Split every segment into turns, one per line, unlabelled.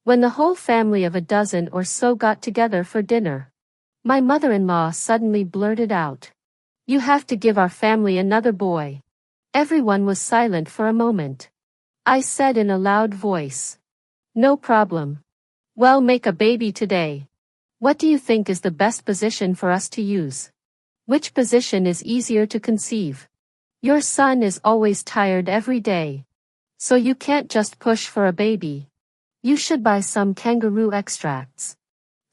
When the whole family of a dozen or so got together for dinner, my mother-in-law suddenly blurted out, "You have to give our family another boy." Everyone was silent for a moment. I said in a loud voice, "No problem. Well, make a baby today. What do you think is the best position for us to use? Which position is easier to conceive? Your son is always tired every day. So you can't just push for a baby. You should buy some kangaroo extracts,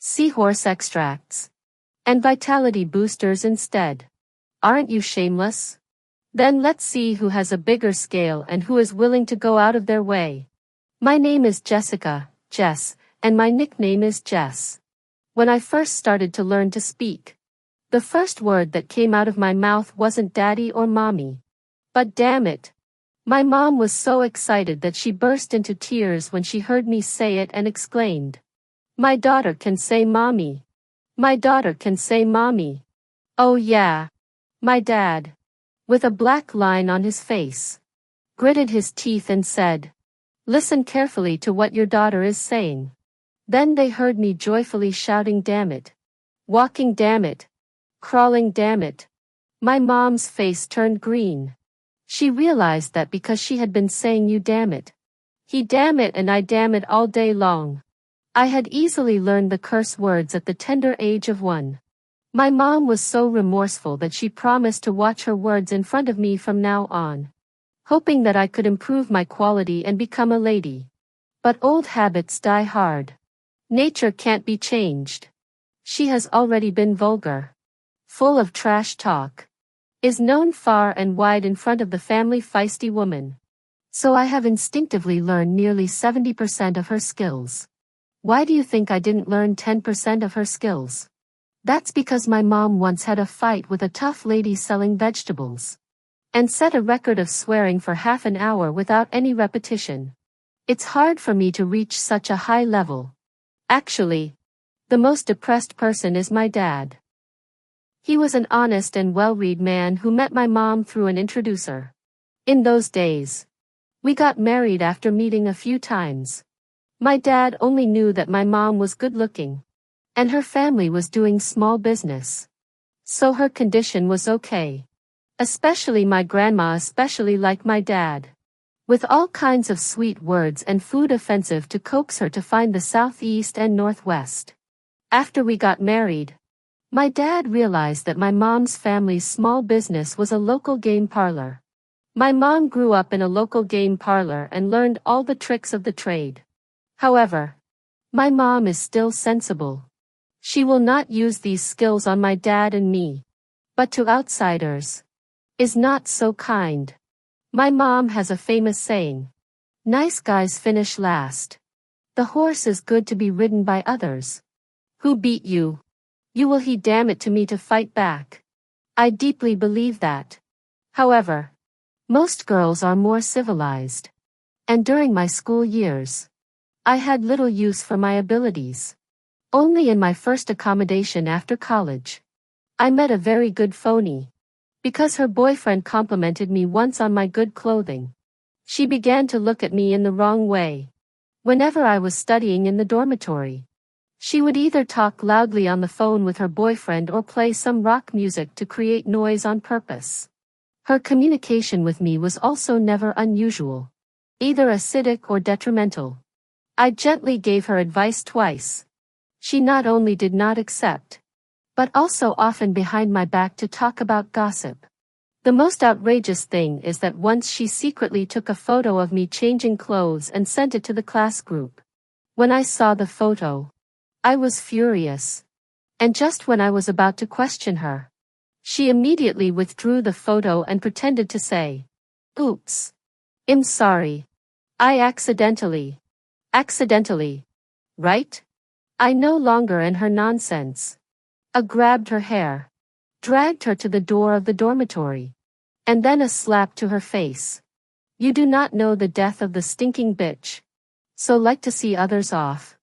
seahorse extracts, and vitality boosters instead. Aren't you shameless? Then let's see who has a bigger scale and who is willing to go out of their way. My name is Jessica, Jess, and my nickname is Jess. When I first started to learn to speak, the first word that came out of my mouth wasn't daddy or mommy. But damn it. My mom was so excited that she burst into tears when she heard me say it and exclaimed, "My daughter can say mommy. My daughter can say mommy." Oh yeah. My dad, with a black line on his face, gritted his teeth and said, "Listen carefully to what your daughter is saying." Then they heard me joyfully shouting, "Damn it. Walking, damn it. Crawling, damn it." My mom's face turned green. She realized that because she had been saying "you damn it, he damn it, and I damn it" all day long, I had easily learned the curse words at the tender age of 1. My mom was so remorseful that she promised to watch her words in front of me from now on, hoping that I could improve my quality and become a lady. But old habits die hard. Nature can't be changed. She has already been vulgar, full of trash talk, is known far and wide in front of the family feisty woman. So I have instinctively learned nearly 70% of her skills. Why do you think I didn't learn 10% of her skills? That's because my mom once had a fight with a tough lady selling vegetables, and set a record of swearing for half an hour without any repetition. It's hard for me to reach such a high level. Actually, the most depressed person is my dad. He was an honest and well-read man who met my mom through an introducer. In those days, we got married after meeting a few times. My dad only knew that my mom was good-looking, and her family was doing small business. So her condition was okay. Especially my grandma especially liked my dad, with all kinds of sweet words and food offensive to coax her to find the southeast and northwest. After we got married, my dad realized that my mom's family's small business was a local game parlor. My mom grew up in a local game parlor and learned all the tricks of the trade. However, my mom is still sensible. She will not use these skills on my dad and me, but to outsiders, is not so kind. My mom has a famous saying, "Nice guys finish last." The horse is good to be ridden by others. Who beat you? You will he damn it to me to fight back. I deeply believe that. However, most girls are more civilized. And during my school years, I had little use for my abilities. Only in my first accommodation after college, I met a very good phony. Because her boyfriend complimented me once on my good clothing, she began to look at me in the wrong way. Whenever I was studying in the dormitory, she would either talk loudly on the phone with her boyfriend or play some rock music to create noise on purpose. Her communication with me was also never unusual, either acidic or detrimental. I gently gave her advice twice. She not only did not accept, but also often behind my back to talk about gossip. The most outrageous thing is that once she secretly took a photo of me changing clothes and sent it to the class group. When I saw the photo, I was furious. And just when I was about to question her, she immediately withdrew the photo and pretended to say, "Oops. I'm sorry. I accidentally. Right?" I no longer in her nonsense. I grabbed her hair, dragged her to the door of the dormitory, and then a slap to her face. "You do not know the death of the stinking bitch. So like to see others off.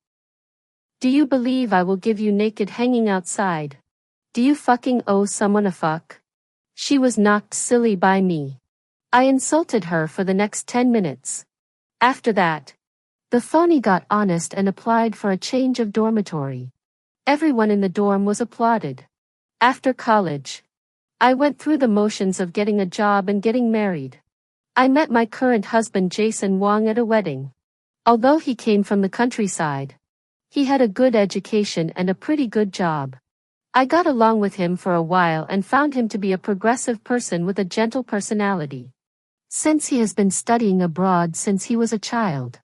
Do you believe I will give you naked hanging outside? Do you fucking owe someone a fuck?" She was knocked silly by me. I insulted her for the next 10 minutes. After that, The phony got honest and applied for a change of dormitory. Everyone in the dorm was applauded. After college, I went through the motions of getting a job and getting married. I met my current husband Jason Wong at a wedding. Although he came from the countryside, he had a good education and a pretty good job. I got along with him for a while and found him to be a progressive person with a gentle personality. Since he has been studying abroad since he was a child,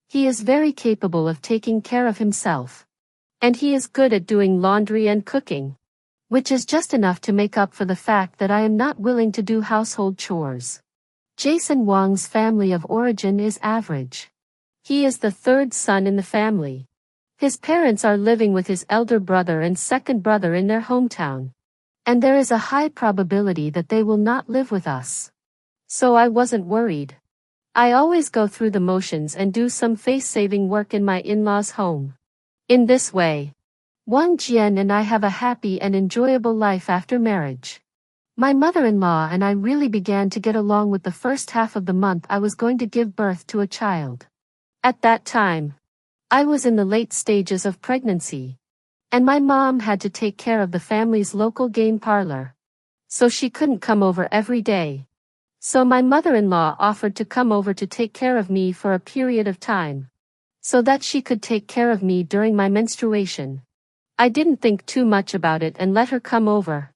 he is very capable of taking care of himself. And he is good at doing laundry and cooking, which is just enough to make up for the fact that I am not willing to do household chores. Jason Wong's family of origin is average. He is the third son in the family. His parents are living with his elder brother and second brother in their hometown. And there is a high probability that they will not live with us. So I wasn't worried. I always go through the motions and do some face-saving work in my in-laws' home. In this way, Wang Jian and I have a happy and enjoyable life after marriage. My mother-in-law and I really began to get along with the first half of the month I was going to give birth to a child. At that time, I was in the late stages of pregnancy, and my mom had to take care of the family's local game parlor, so she couldn't come over every day. So my mother-in-law offered to come over to take care of me for a period of time, so that she could take care of me during my menstruation. I didn't think too much about it and let her come over.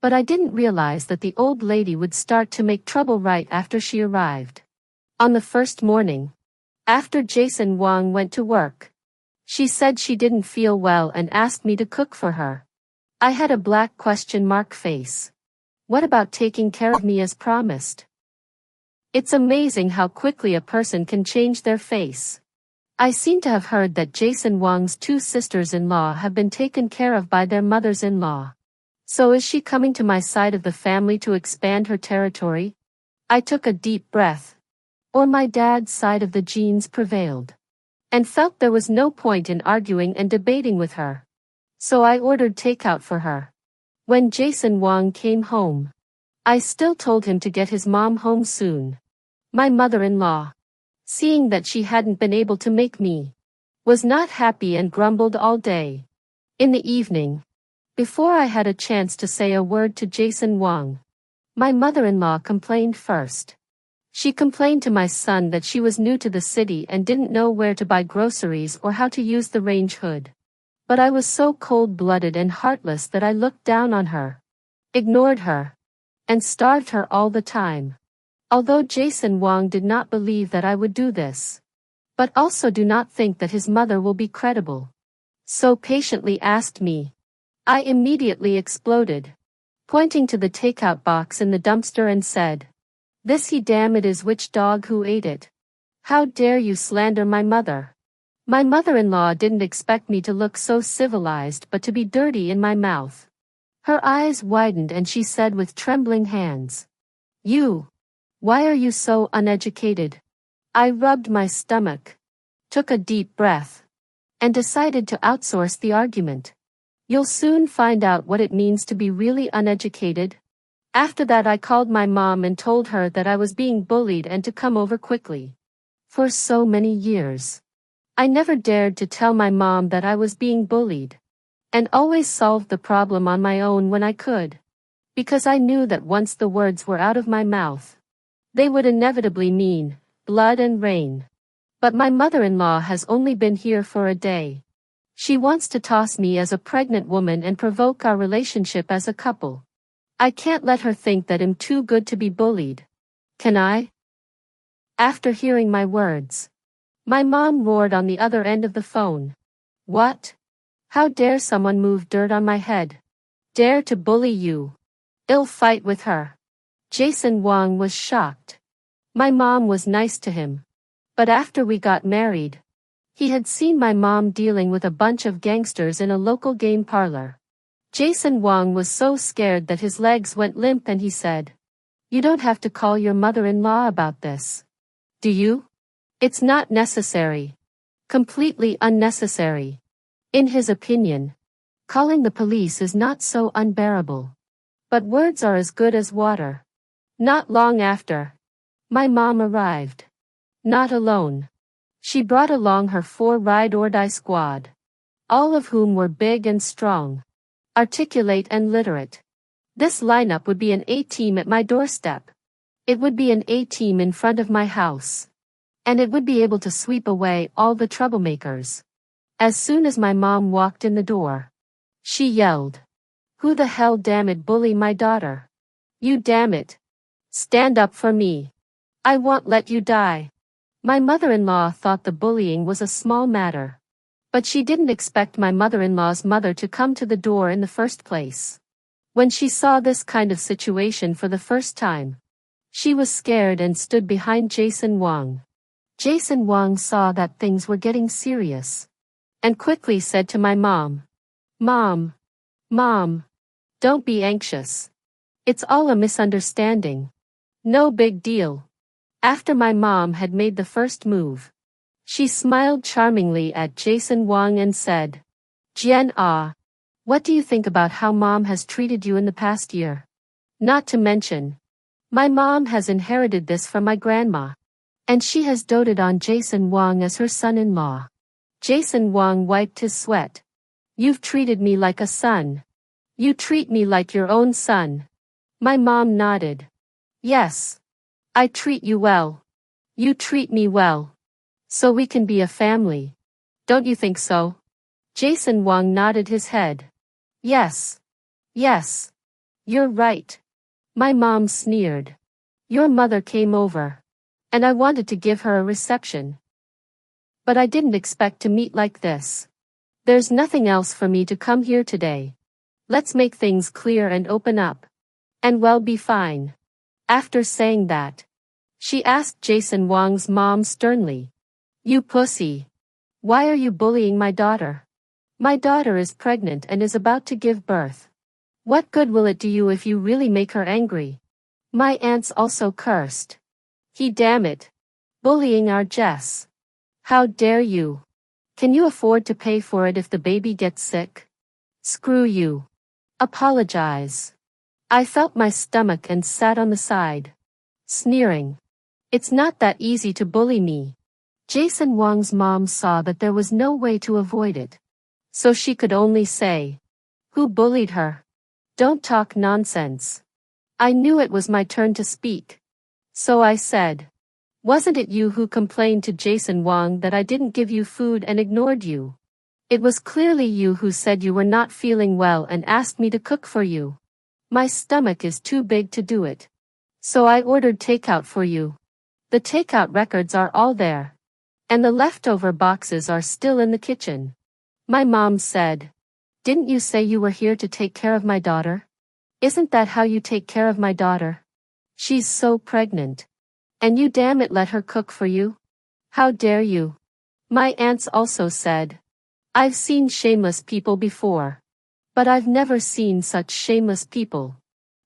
But I didn't realize that the old lady would start to make trouble right after she arrived. On the first morning, after Jason Wang went to work, she said she didn't feel well and asked me to cook for her. I had a black question mark face. What about taking care of me as promised? It's amazing how quickly a person can change their face. I seem to have heard that Jason Wang's two sisters-in-law have been taken care of by their mothers-in-law. So is she coming to my side of the family to expand her territory? I took a deep breath. Or my dad's side of the genes prevailed. And felt there was no point in arguing and debating with her. So I ordered takeout for her. When Jason Wang came home, I still told him to get his mom home soon. My mother-in-law, seeing that she hadn't been able to make me, was not happy and grumbled all day. In the evening, before I had a chance to say a word to Jason Wang, my mother-in-law complained first. She complained to my son that she was new to the city and didn't know where to buy groceries or how to use the range hood. But I was so cold-blooded and heartless that I looked down on her, ignored her, and starved her all the time. Although Jason Wang did not believe that I would do this, but also do not think that his mother will be credible, so patiently asked me. I immediately exploded, pointing to the takeout box in the dumpster and said, "This he damn it is which dog who ate it? How dare you slander my mother?" My mother-in-law didn't expect me to look so civilized but to be dirty in my mouth. Her eyes widened and she said with trembling hands, Why are you so uneducated?" I rubbed my stomach, took a deep breath, and decided to outsource the argument. "You'll soon find out what it means to be really uneducated." After that I called my mom and told her that I was being bullied and to come over quickly. For so many years, I never dared to tell my mom that I was being bullied, and always solved the problem on my own when I could, because I knew that once the words were out of my mouth, they would inevitably mean blood and rain. But my mother-in-law has only been here for a day. She wants to toss me as a pregnant woman and provoke our relationship as a couple. I can't let her think that I'm too good to be bullied. Can I? After hearing my words, my mom roared on the other end of the phone. "What? How dare someone move dirt on my head? Dare to bully you? I'll fight with her." Jason Wang was shocked. My mom was nice to him. But after we got married, he had seen my mom dealing with a bunch of gangsters in a local game parlor. Jason Wang was so scared that his legs went limp and he said, "You don't have to call your mother-in-law about this. Do you? It's not necessary. Completely unnecessary." In his opinion, calling the police is not so unbearable. But words are as good as water. Not long after, my mom arrived. Not alone. She brought along her 4 ride-or-die squad, all of whom were big and strong, articulate and literate. This lineup would be an A-team at my doorstep. It would be an A-team in front of my house. And it would be able to sweep away all the troublemakers. As soon as my mom walked in the door, she yelled, "Who the hell damn it bully my daughter? You damn it. Stand up for me. I won't let you die." My mother-in-law thought the bullying was a small matter. But she didn't expect my mother-in-law's mother to come to the door in the first place. When she saw this kind of situation for the first time, she was scared and stood behind Jason Wang. Jason Wang saw that things were getting serious, and quickly said to my mom, Mom, don't be anxious. It's all a misunderstanding. No big deal." After my mom had made the first move, she smiled charmingly at Jason Wang and said, "Jian Ah, what do you think about how Mom has treated you in the past year? Not to mention, my mom has inherited this from my grandma, and she has doted on Jason Wang as her son-in-law." Jason Wang wiped his sweat. "You've treated me like a son. You treat me like your own son." My mom nodded. "Yes. I treat you well. You treat me well. So we can be a family. Don't you think so?" Jason Wang nodded his head. Yes. You're right." My mom sneered. "Your mother came over, and I wanted to give her a reception. But I didn't expect to meet like this. There's nothing else for me to come here today. Let's make things clear and open up. And we'll be fine." After saying that, she asked Jason Wang's mom sternly, "You pussy. Why are you bullying my daughter? My daughter is pregnant and is about to give birth. What good will it do you if you really make her angry?" My aunts also cursed. Damn it. Bullying our Jess. How dare you? Can you afford to pay for it if the baby gets sick? Screw you. Apologize. I felt my stomach and sat on the side, sneering. It's not that easy to bully me. Jason Wang's mom saw that there was no way to avoid it. So she could only say, "Who bullied her? Don't talk nonsense." I knew it was my turn to speak. So I said, "Wasn't it you who complained to Jason Wang that I didn't give you food and ignored you? It was clearly you who said you were not feeling well and asked me to cook for you. My stomach is too big to do it. So I ordered takeout for you. The takeout records are all there. And the leftover boxes are still in the kitchen." My mom said, "Didn't you say you were here to take care of my daughter? Isn't that how you take care of my daughter? She's so pregnant. And you damn it let her cook for you? How dare you?" My aunts also said, "I've seen shameless people before. But I've never seen such shameless people."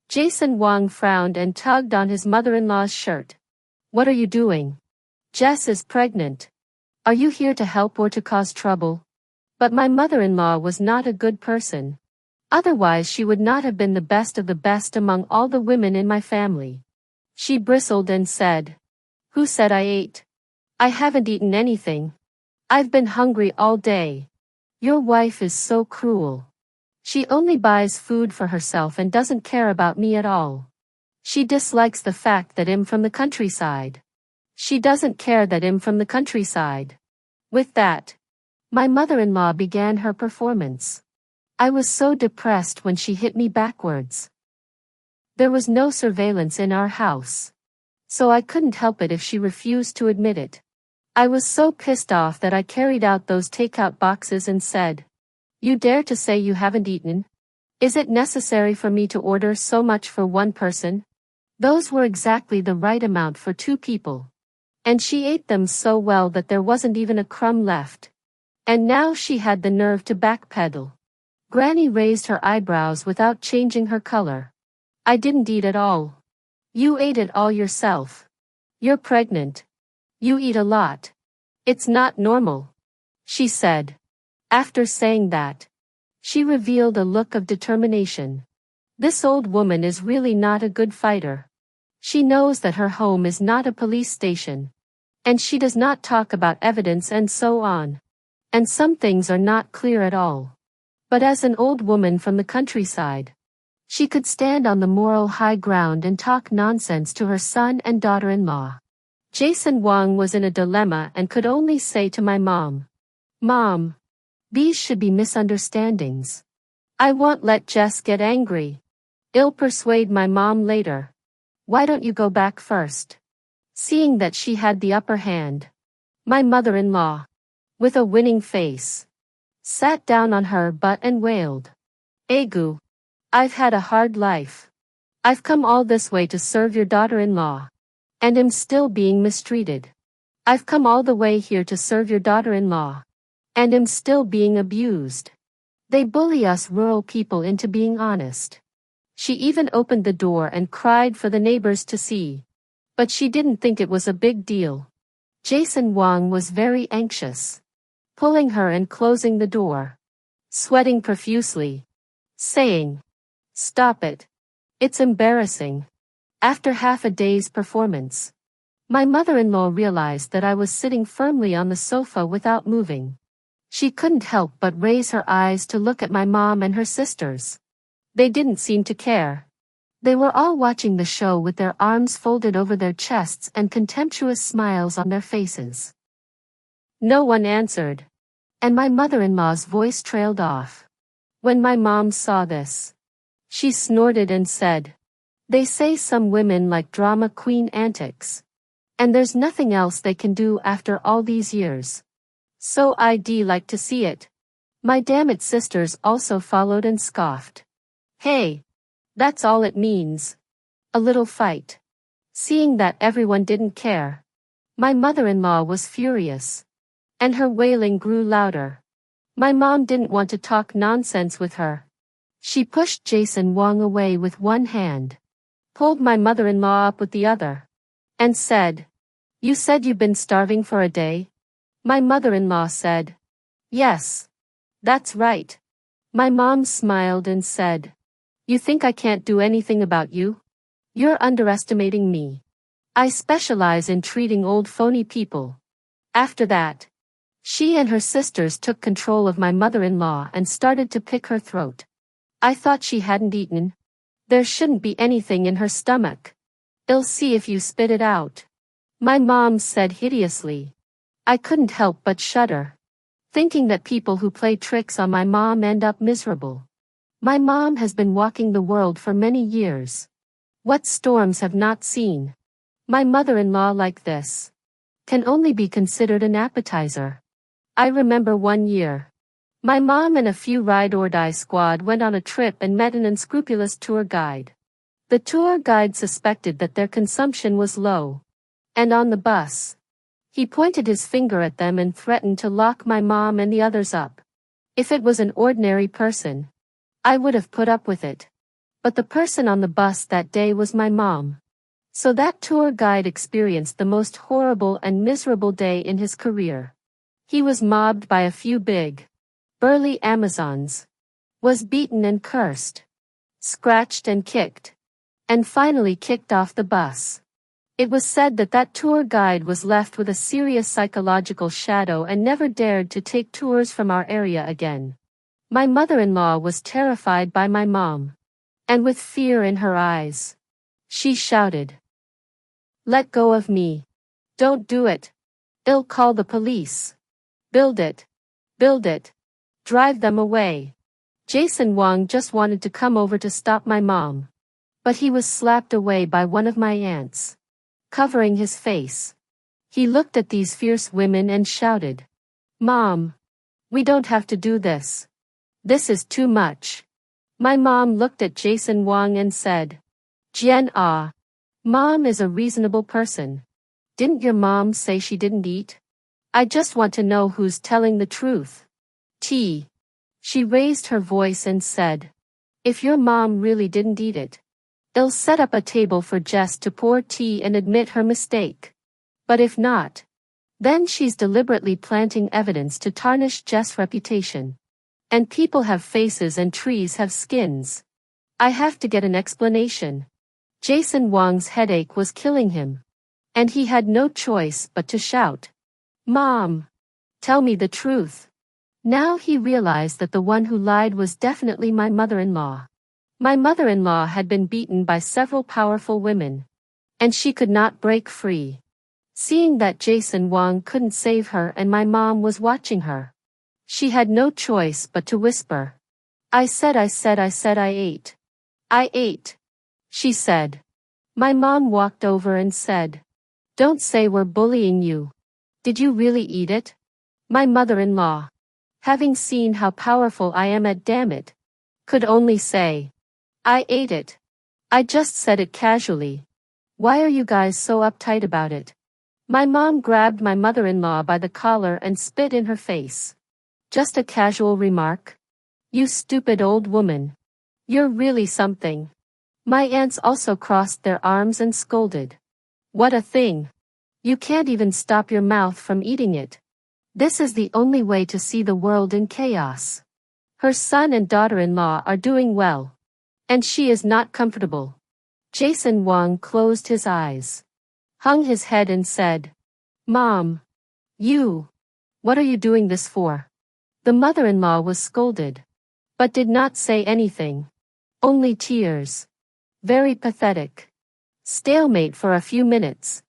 Jason Wang frowned and tugged on his mother-in-law's shirt. "What are you doing? Jess is pregnant. Are you here to help or to cause trouble?" But my mother-in-law was not a good person. Otherwise she would not have been the best of the best among all the women in my family. She bristled and said, "Who said I ate? I haven't eaten anything. I've been hungry all day. Your wife is so cruel. She only buys food for herself and doesn't care about me at all. She dislikes the fact that I'm from the countryside. She doesn't care that I'm from the countryside." With that, my mother-in-law began her performance. I was so depressed when she hit me backwards. There was no surveillance in our house, so I couldn't help it if she refused to admit it. I was so pissed off that I carried out those takeout boxes and said, "You dare to say you haven't eaten? Is it necessary for me to order so much for one person?" Those were exactly the right amount for 2 people. And she ate them so well that there wasn't even a crumb left. And now she had the nerve to backpedal. Granny raised her eyebrows without changing her color. "I didn't eat at all. You ate it all yourself. You're pregnant. You eat a lot. It's not normal," she said. After saying that, she revealed a look of determination. This old woman is really not a good fighter. She knows that her home is not a police station. And she does not talk about evidence and so on. And some things are not clear at all. But as an old woman from the countryside, she could stand on the moral high ground and talk nonsense to her son and daughter-in-law. Jason Wang was in a dilemma and could only say to my mom, "Mom, these should be misunderstandings. I won't let Jess get angry. I'll persuade my mom later. Why don't you go back first?" Seeing that she had the upper hand, my mother-in-law, with a winning face, sat down on her butt and wailed, "Agu, I've had a hard life. I've come all this way to serve your daughter-in-law, and am still being mistreated. I've come all the way here to serve your daughter-in-law, and am still being abused. They bully us rural people into being honest." She even opened the door and cried for the neighbors to see. But she didn't think it was a big deal. Jason Wang was very anxious, pulling her and closing the door, sweating profusely, saying, "Stop it. It's embarrassing." After half a day's performance, my mother-in-law realized that I was sitting firmly on the sofa without moving. She couldn't help but raise her eyes to look at my mom and her sisters. They didn't seem to care. They were all watching the show with their arms folded over their chests and contemptuous smiles on their faces. No one answered, and my mother-in-law's voice trailed off. When my mom saw this, she snorted and said, "They say some women like drama queen antics. And there's nothing else they can do after all these years. So I'd like to see it." My damn it sisters also followed and scoffed. "Hey, that's all it means. A little fight." Seeing that everyone didn't care, my mother-in-law was furious, and her wailing grew louder. My mom didn't want to talk nonsense with her. She pushed Jason Wang away with one hand, pulled my mother-in-law up with the other, and said, "You said you've been starving for a day?" My mother-in-law said, "Yes. That's right." My mom smiled and said, "You think I can't do anything about you? You're underestimating me. I specialize in treating old phony people." After that, she and her sisters took control of my mother-in-law and started to pick her throat. I thought she hadn't eaten. There shouldn't be anything in her stomach. "I'll see if you spit it out," my mom said hideously. I couldn't help but shudder, thinking that people who play tricks on my mom end up miserable. My mom has been walking the world for many years. What storms have not seen? My mother-in-law like this can only be considered an appetizer. I remember one year, my mom and a few ride-or-die squad went on a trip and met an unscrupulous tour guide. The tour guide suspected that their consumption was low, and on the bus, he pointed his finger at them and threatened to lock my mom and the others up. If it was an ordinary person, I would have put up with it. But the person on the bus that day was my mom. So that tour guide experienced the most horrible and miserable day in his career. He was mobbed by a few big, burly Amazons, was beaten and cursed, scratched and kicked, and finally kicked off the bus. It was said that that tour guide was left with a serious psychological shadow and never dared to take tours from our area again. My mother-in-law was terrified by my mom, and with fear in her eyes, she shouted, "Let go of me. Don't do it. I'll call the police. Build it. Build it. Drive them away." Jason Wang just wanted to come over to stop my mom, but he was slapped away by one of my aunts, covering his face. He looked at these fierce women and shouted, "Mom, we don't have to do this. This is too much." My mom looked at Jason Wang and said, "Jian Ah, Mom is a reasonable person. Didn't your mom say she didn't eat? I just want to know who's telling the truth." She raised her voice and said, "If your mom really didn't eat it, I'll set up a table for Jess to pour tea and admit her mistake. But if not, then she's deliberately planting evidence to tarnish Jess' reputation. And people have faces and trees have skins. I have to get an explanation." Jason Wang's headache was killing him. And he had no choice but to shout, "Mom! Tell me the truth." Now he realized that the one who lied was definitely my mother-in-law. My mother-in-law had been beaten by several powerful women, and she could not break free. Seeing that Jason Wang couldn't save her and my mom was watching her, she had no choice but to whisper, I said I ate. I ate," she said. My mom walked over and said, "Don't say we're bullying you. Did you really eat it?" My mother-in-law, having seen how powerful I am at damn it, could only say, "I ate it. I just said it casually. Why are you guys so uptight about it?" My mom grabbed my mother-in-law by the collar and spit in her face. "Just a casual remark? You stupid old woman. You're really something." My aunts also crossed their arms and scolded. "What a thing. You can't even stop your mouth from eating it. This is the only way to see the world in chaos. Her son and daughter-in-law are doing well. And she is not comfortable." Jason Wang closed his eyes, hung his head and said, "Mom. What are you doing this for?" The mother-in-law was scolded, but did not say anything. Only tears. Very pathetic. Stalemate for a few minutes.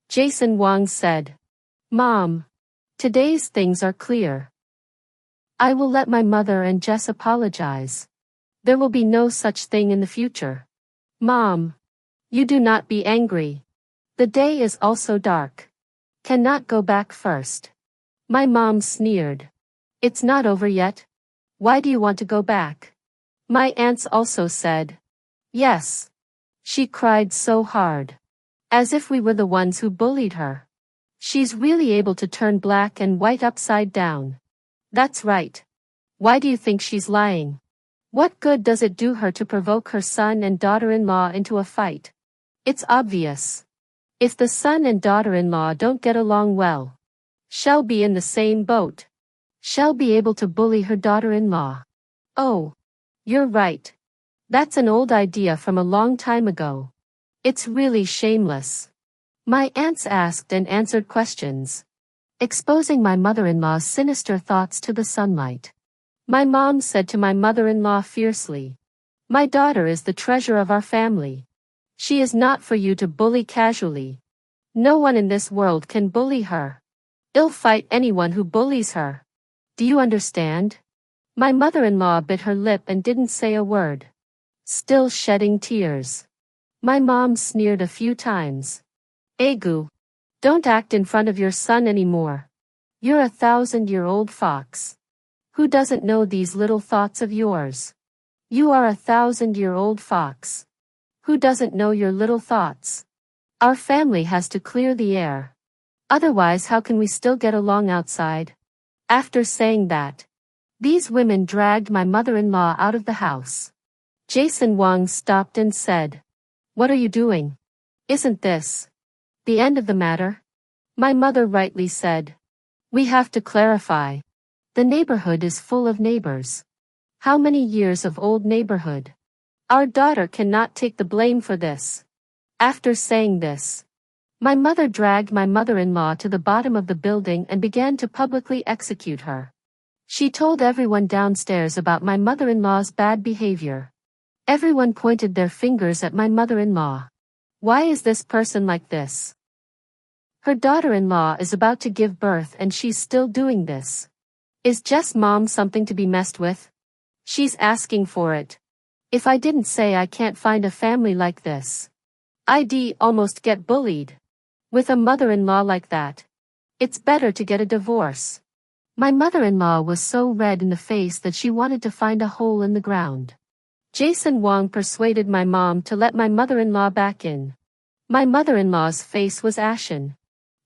Jason Wang said, "Mom. Today's things are clear. I will let my mother and Jess apologize. There will be no such thing in the future. Mom. You do not be angry. The day is also dark. Cannot go back first." My mom sneered. "It's not over yet. Why do you want to go back?" My aunts also said, "Yes." She cried so hard. As if we were the ones who bullied her. She's really able to turn black and white upside down. That's right. Why do you think she's lying? What good does it do her to provoke her son and daughter-in-law into a fight? It's obvious. If the son and daughter-in-law don't get along well, she'll be in the same boat. She'll be able to bully her daughter-in-law. Oh, you're right. That's an old idea from a long time ago. It's really shameless. My aunts asked and answered questions, exposing my mother-in-law's sinister thoughts to the sunlight. My mom said to my mother-in-law fiercely, "My daughter is the treasure of our family. She is not for you to bully casually. No one in this world can bully her. I'll fight anyone who bullies her. Do you understand?" My mother-in-law bit her lip and didn't say a word, still shedding tears. My mom sneered a few times. "Egu, don't act in front of your son anymore. You're a 1,000-year-old fox. Who doesn't know these little thoughts of yours? You are a 1,000-year-old fox. Who doesn't know your little thoughts? Our family has to clear the air. Otherwise, how can we still get along outside?" After saying that, these women dragged my mother-in-law out of the house. Jason Wang stopped and said, "What are you doing? Isn't this the end of the matter?" My mother rightly said, "We have to clarify. The neighborhood is full of neighbors. How many years of old neighborhood? Our daughter cannot take the blame for this." After saying this, my mother dragged my mother-in-law to the bottom of the building and began to publicly execute her. She told everyone downstairs about my mother-in-law's bad behavior. Everyone pointed their fingers at my mother-in-law. Why is this person like this? Her daughter-in-law is about to give birth and she's still doing this. Is Jess' mom something to be messed with? She's asking for it. If I didn't say I can't find a family like this, I'd almost get bullied. With a mother-in-law like that, it's better to get a divorce. My mother-in-law was so red in the face that she wanted to find a hole in the ground. Jason Wang persuaded my mom to let my mother-in-law back in. My mother-in-law's face was ashen,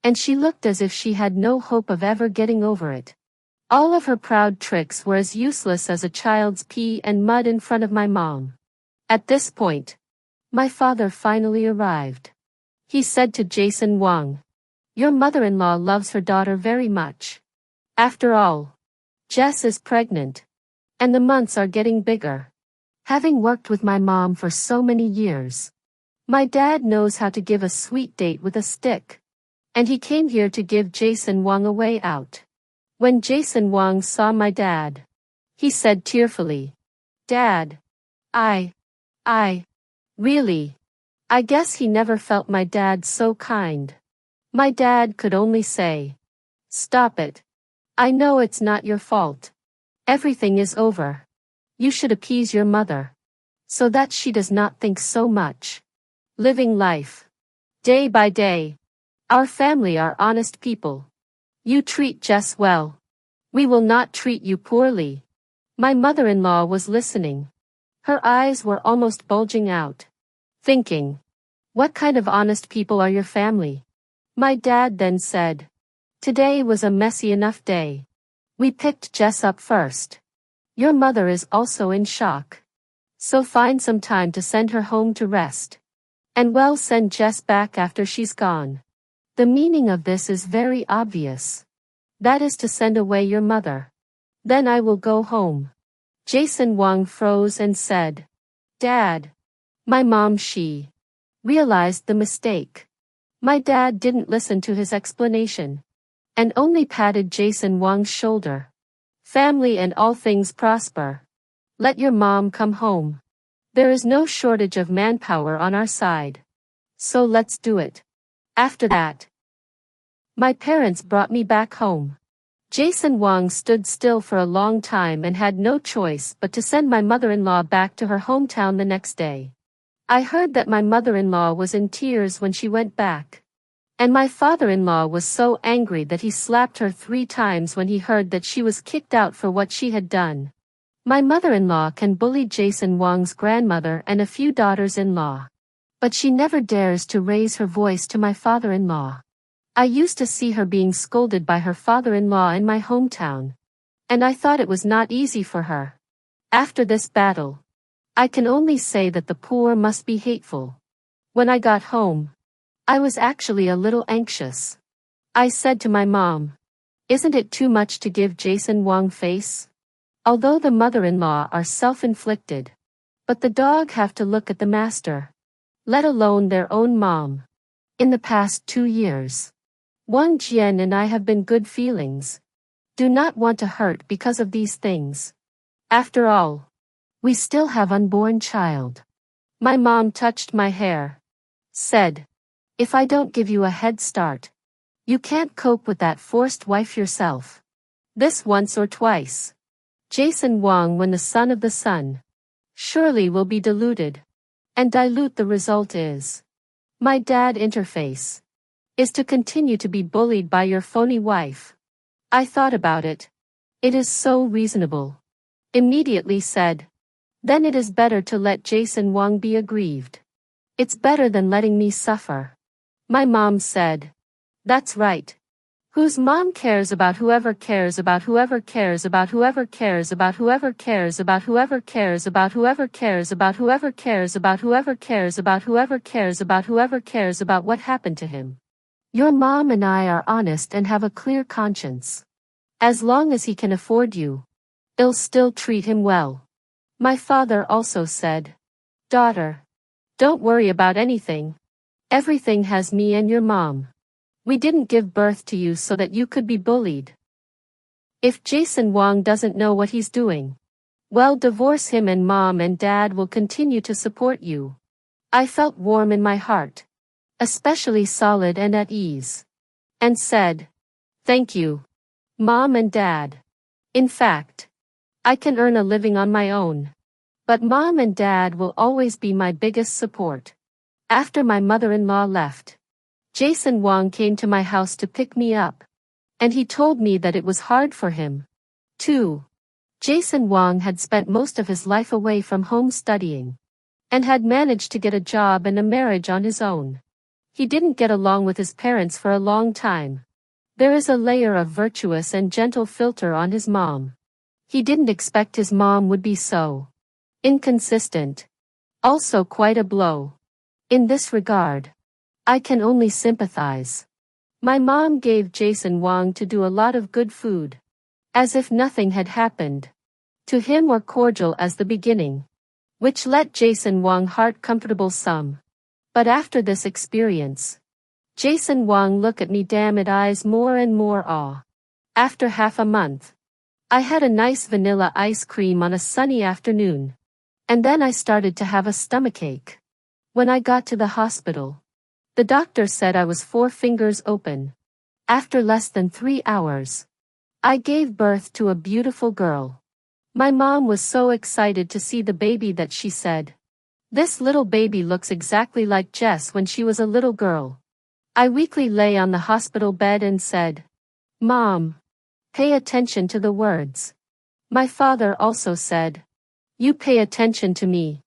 and she looked as if she had no hope of ever getting over it. All of her proud tricks were as useless as a child's pee and mud in front of my mom. At this point, my father finally arrived. He said to Jason Wang, "Your mother-in-law loves her daughter very much. After all, Jess is pregnant, and the months are getting bigger. Having worked with my mom for so many years, My dad knows how to give a sweet date with a stick. And he came here to give Jason Wang a way out. When Jason Wang saw my dad, he said tearfully, "Dad, I, really, I guess he never felt my dad so kind." My dad could only say, "Stop it. I know it's not your fault. Everything is over. You should appease your mother, so that she does not think so much. Living life, day by day. Our family are honest people. You treat Jess well. We will not treat you poorly." My mother-in-law was listening. Her eyes were almost bulging out, thinking, "What kind of honest people are your family?" My dad then said, "Today was a messy enough day. We picked Jess up first. Your mother is also in shock. So find some time to send her home to rest. And well, send Jess back after she's gone." The meaning of this is very obvious. That is to send away your mother. Then I will go home. Jason Wang froze and said, "Dad." My mom, she realized the mistake. My dad didn't listen to his explanation, and only patted Jason Wang's shoulder. "Family and all things prosper. Let your mom come home. There is no shortage of manpower on our side. So let's do it." After that, my parents brought me back home. Jason Wang stood still for a long time and had no choice but to send my mother-in-law back to her hometown the next day. I heard that my mother-in-law was in tears when she went back. And my father-in-law was so angry that he slapped her 3 times when he heard that she was kicked out for what she had done. My mother-in-law can bully Jason Wang's grandmother and a few daughters-in-law. But she never dares to raise her voice to my father-in-law. I used to see her being scolded by her father-in-law in my hometown. And I thought it was not easy for her. After this battle, I can only say that the poor must be hateful. When I got home, I was actually a little anxious. I said to my mom, "Isn't it too much to give Jason Wang face? Although the mother-in-law are self-inflicted. But the dog have to look at the master. Let alone their own mom. In the past 2 years, Wang Jian and I have been good feelings. Do not want to hurt because of these things. After all, we still have unborn child." My mom touched my hair, said, "If I don't give you a head start, you can't cope with that forced wife yourself. This once or twice. Jason Wang, when the son of the sun, surely will be deluded. And dilute the result is. My dad interface. Is to continue to be bullied by your phony wife." I thought about it. It is so reasonable. Immediately said, "Then it is better to let Jason Wang be aggrieved. It's better than letting me suffer." My mom said, "That's right. Whose mom cares about whoever cares about whoever cares about whoever cares about whoever cares about whoever cares about whoever cares about whoever cares about whoever cares about whoever cares about whoever cares about what happened to him? Your mom and I are honest and have a clear conscience. As long as he can afford you, I'll still treat him well." My father also said, "Daughter, don't worry about anything. Everything has me and your mom. We didn't give birth to you so that you could be bullied. If Jason Wang doesn't know what he's doing, well, divorce him and mom and dad will continue to support you." I felt warm in my heart, especially solid and at ease, and said, "Thank you, mom and dad. In fact, I can earn a living on my own. But mom and dad will always be my biggest support." After my mother-in-law left, Jason Wang came to my house to pick me up. And he told me that it was hard for him, too. Jason Wang had spent most of his life away from home studying, and had managed to get a job and a marriage on his own. He didn't get along with his parents for a long time. There is a layer of virtuous and gentle filter on his mom. He didn't expect his mom would be so inconsistent. Also quite a blow. In this regard, I can only sympathize. My mom gave Jason Wang to do a lot of good food, as if nothing had happened to him, or cordial as the beginning, which let Jason Wang heart comfortable some. But after this experience, Jason Wang looked at me damn eyes more and more awe. After half a month, I had a nice vanilla ice cream on a sunny afternoon. And then I started to have a stomachache. When I got to the hospital, the doctor said I was 4 fingers open. After less than 3 hours, I gave birth to a beautiful girl. My mom was so excited to see the baby that she said, "This little baby looks exactly like Jess when she was a little girl." I weakly lay on the hospital bed and said, "Mom, pay attention to the words." My father also said, "You pay attention to me.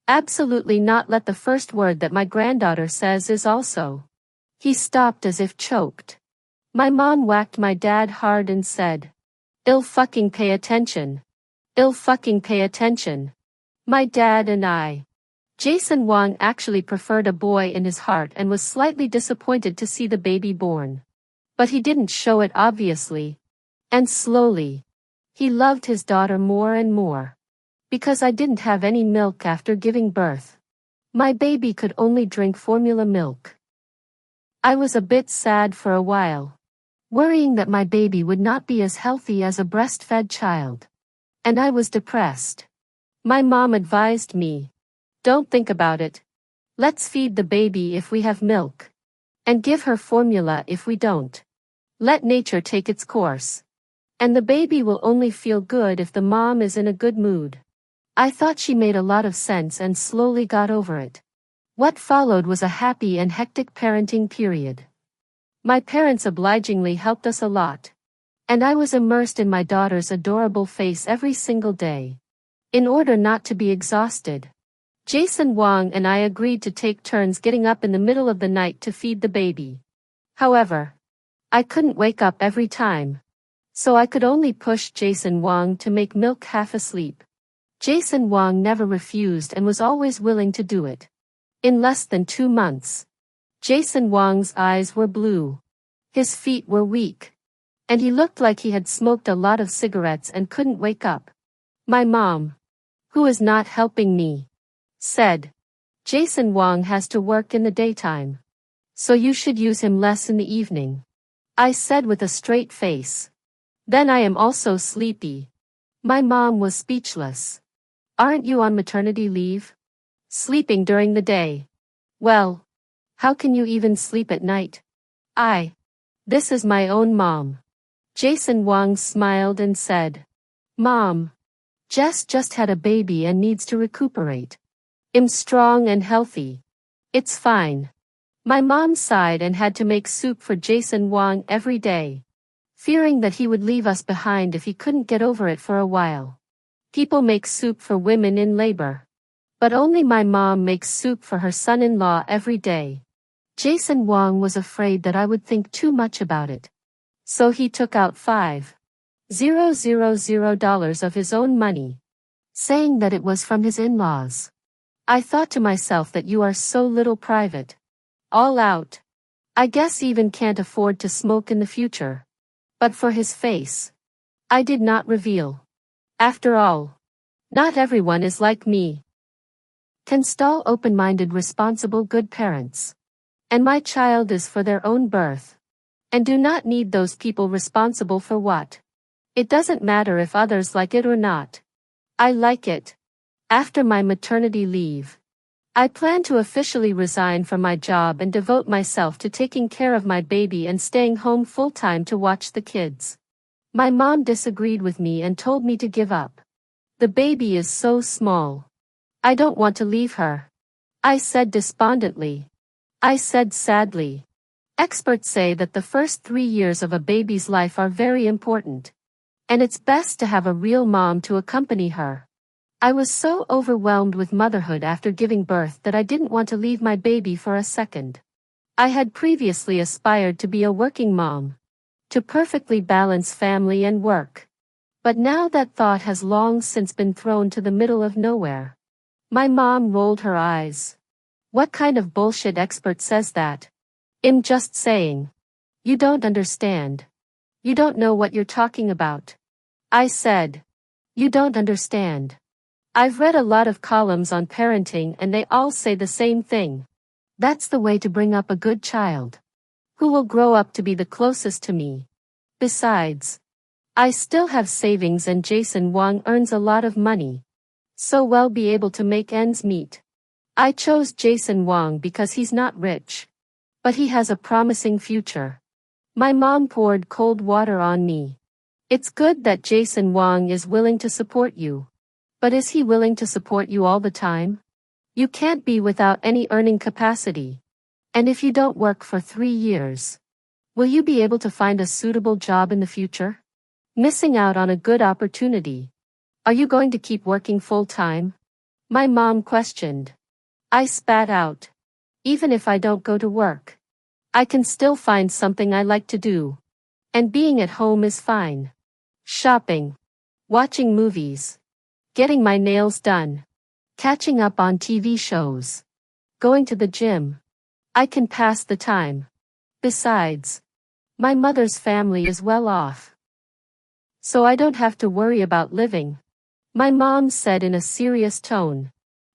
Absolutely not let the first word that my granddaughter says is also." He stopped as if choked. My mom whacked my dad hard and said, "I'll fucking pay attention. I'll fucking pay attention." My dad and I. Jason Wang actually preferred a boy in his heart and was slightly disappointed to see the baby born. But he didn't show it obviously. And slowly, he loved his daughter more and more. Because I didn't have any milk after giving birth. My baby could only drink formula milk. I was a bit sad for a while, worrying that my baby would not be as healthy as a breastfed child. And I was depressed. My mom advised me, "Don't think about it. Let's feed the baby if we have milk. And give her formula if we don't. Let nature take its course. And the baby will only feel good if the mom is in a good mood." I thought she made a lot of sense and slowly got over it. What followed was a happy and hectic parenting period. My parents obligingly helped us a lot. And I was immersed in my daughter's adorable face every single day. In order not to be exhausted, Jason Wang and I agreed to take turns getting up in the middle of the night to feed the baby. However, I couldn't wake up every time. So I could only push Jason Wang to make milk half asleep. Jason Wang never refused and was always willing to do it. In less than 2 months, Jason Wang's eyes were blue. His feet were weak. And he looked like he had smoked a lot of cigarettes and couldn't wake up. My mom, who is not helping me, said, "Jason Wang has to work in the daytime. So you should use him less in the evening." I said with a straight face. "Then I am also sleepy." My mom was speechless. "Aren't you on maternity leave? Sleeping during the day? Well, how can you even sleep at night?" This is my own mom. Jason Wang smiled and said, "Mom, Jess just had a baby and needs to recuperate. I'm strong and healthy. It's fine." My mom sighed and had to make soup for Jason Wang every day, fearing that he would leave us behind if he couldn't get over it for a while. People make soup for women in labor. But only my mom makes soup for her son-in-law every day. Jason Wang was afraid that I would think too much about it. So he took out $5,000 of his own money, saying that it was from his in-laws. I thought to myself that you are so little private. All out. I guess even can't afford to smoke in the future. But for his face, I did not reveal. After all, not everyone is like me. Can stall open-minded responsible good parents. And my child is for their own birth. And do not need those people responsible for what. It doesn't matter if others like it or not. I like it. After my maternity leave, I plan to officially resign from my job and devote myself to taking care of my baby and staying home full-time to watch the kids. My mom disagreed with me and told me to give up. The baby is so small. I don't want to leave her. I said despondently. I said sadly. Experts say that the first 3 years of a baby's life are very important. And it's best to have a real mom to accompany her. I was so overwhelmed with motherhood after giving birth that I didn't want to leave my baby for a second. I had previously aspired to be a working mom, to perfectly balance family and work. But now that thought has long since been thrown to the middle of nowhere. My mom rolled her eyes. "What kind of bullshit expert says that?" "I'm just saying. You don't understand. You don't know what you're talking about." I said. "You don't understand. I've read a lot of columns on parenting and they all say the same thing. That's the way to bring up a good child, who will grow up to be the closest to me. Besides, I still have savings and Jason Wang earns a lot of money, so we'll be able to make ends meet. I chose Jason Wang because he's not rich, but he has a promising future. My mom poured cold water on me. It's good that Jason Wang is willing to support you. But is he willing to support you all the time? You can't be without any earning capacity. And if you don't work for 3 years, will you be able to find a suitable job in the future? Missing out on a good opportunity. Are you going to keep working full-time? My mom questioned. I spat out. Even if I don't go to work, I can still find something I like to do. And being at home is fine. Shopping. Watching movies. Getting my nails done. Catching up on TV shows. Going to the gym. I can pass the time. Besides, my mother's family is well off, so I don't have to worry about living. My mom said in a serious tone.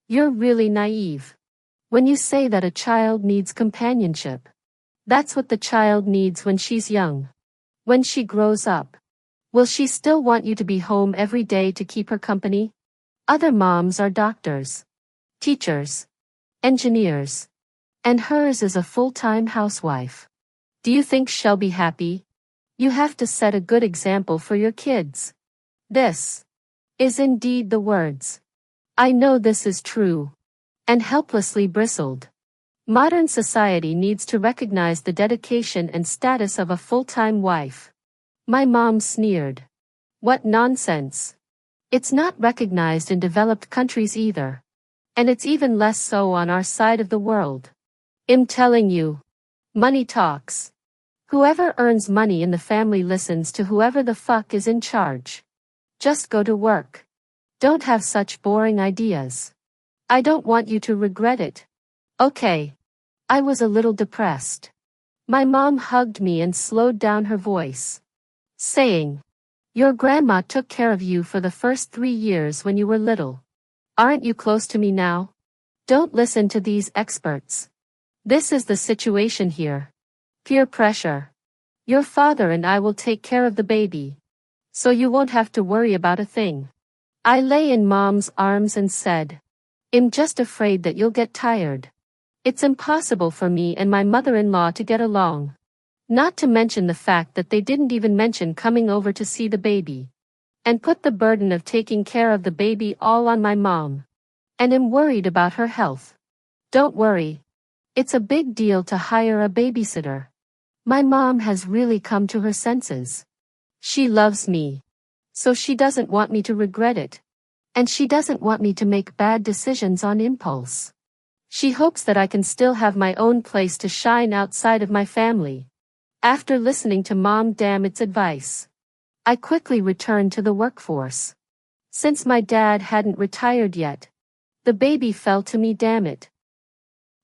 You're really naive when you say that a child needs companionship. That's what the child needs when she's young. When she grows up, will she still want you to be home every day to keep her company? Other moms are doctors, teachers, engineers, and hers is a full-time housewife. Do you think she'll be happy? You have to set a good example for your kids. This is indeed the words. I know this is true. And helplessly bristled. Modern society needs to recognize the dedication and status of a full-time wife. My mom sneered. What nonsense. It's not recognized in developed countries either. And it's even less so on our side of the world. I'm telling you. Money talks. Whoever earns money in the family listens to whoever the fuck is in charge. Just go to work. Don't have such boring ideas. I don't want you to regret it. Okay. I was a little depressed. My mom hugged me and slowed down her voice, saying, Your grandma took care of you for the first 3 years when you were little. Aren't you close to me now? Don't listen to these experts. This is the situation here. Peer pressure. Your father and I will take care of the baby, so you won't have to worry about a thing. I lay in Mom's arms and said, I'm just afraid that you'll get tired. It's impossible for me and my mother-in-law to get along. Not to mention the fact that they didn't even mention coming over to see the baby. And put the burden of taking care of the baby all on my mom. And I'm worried about her health. Don't worry. It's a big deal to hire a babysitter. My mom has really come to her senses. She loves me. So she doesn't want me to regret it. And she doesn't want me to make bad decisions on impulse. She hopes that I can still have my own place to shine outside of my family. After listening to Mom Dammit's advice, I quickly returned to the workforce. Since my dad hadn't retired yet, the baby fell to me, damn it.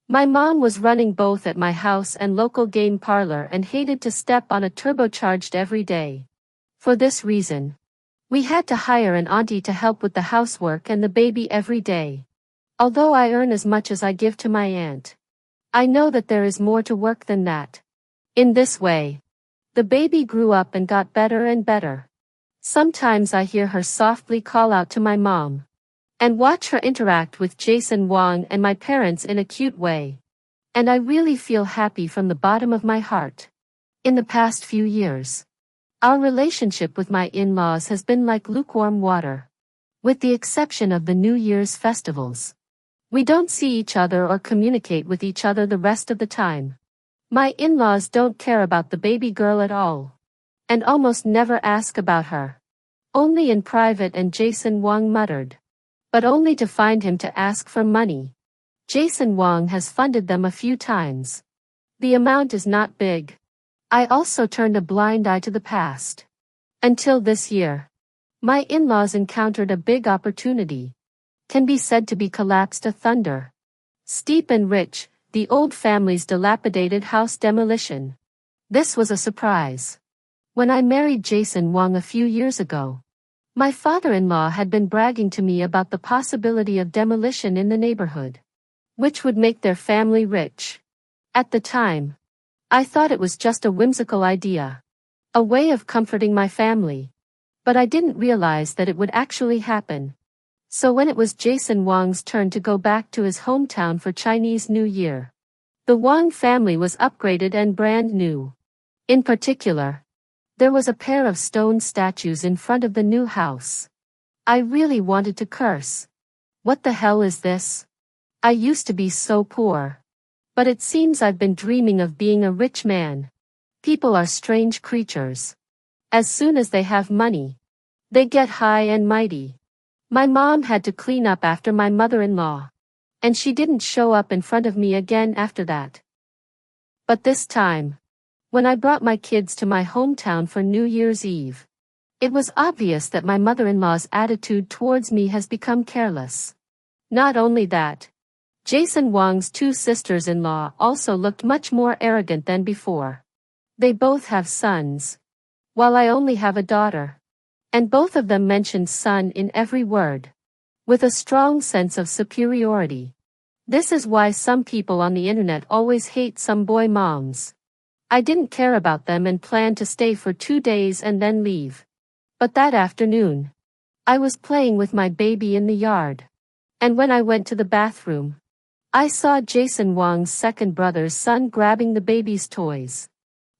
My mom was running both at my house and local game parlor and hated to step on a turbocharged every day. For this reason, we had to hire an auntie to help with the housework and the baby every day. Although I earn as much as I give to my aunt, I know that there is more to work than that. In this way, the baby grew up and got better and better. Sometimes I hear her softly call out to my mom, and watch her interact with Jason Wang and my parents in a cute way. And I really feel happy from the bottom of my heart. In the past few years, our relationship with my in-laws has been like lukewarm water. With the exception of the New Year's festivals, we don't see each other or communicate with each other the rest of the time. My in-laws don't care about the baby girl at all, and almost never ask about her. Only in private, and Jason Wang muttered. But only to find him to ask for money. Jason Wang has funded them a few times. The amount is not big. I also turned a blind eye to the past. Until this year, my in-laws encountered a big opportunity. Can be said to be collapsed a thunder. Steep and rich, the old family's dilapidated house demolition. This was a surprise. When I married Jason Wang a few years ago, my father-in-law had been bragging to me about the possibility of demolition in the neighborhood. which would make their family rich. At the time, I thought it was just a whimsical idea, a way of comforting my family. But I didn't realize that it would actually happen. So when it was Jason Wang's turn to go back to his hometown for Chinese New Year, the Wang family was upgraded and brand new. In particular, there was a pair of stone statues in front of the new house. I really wanted to curse. What the hell is this? I used to be so poor. But it seems I've been dreaming of being a rich man. People are strange creatures. As soon as they have money, they get high and mighty. My mom had to clean up after my mother-in-law, and she didn't show up in front of me again after that. But this time, when I brought my kids to my hometown for New Year's Eve, it was obvious that my mother-in-law's attitude towards me has become careless. Not only that, Jason Wang's two sisters-in-law also looked much more arrogant than before. They both have sons, while I only have a daughter. And both of them mentioned son in every word, with a strong sense of superiority. This is why some people on the internet always hate some boy moms. I didn't care about them and planned to stay for 2 days and then leave. But that afternoon, I was playing with my baby in the yard. And when I went to the bathroom, I saw Jason Wang's second brother's son grabbing the baby's toys.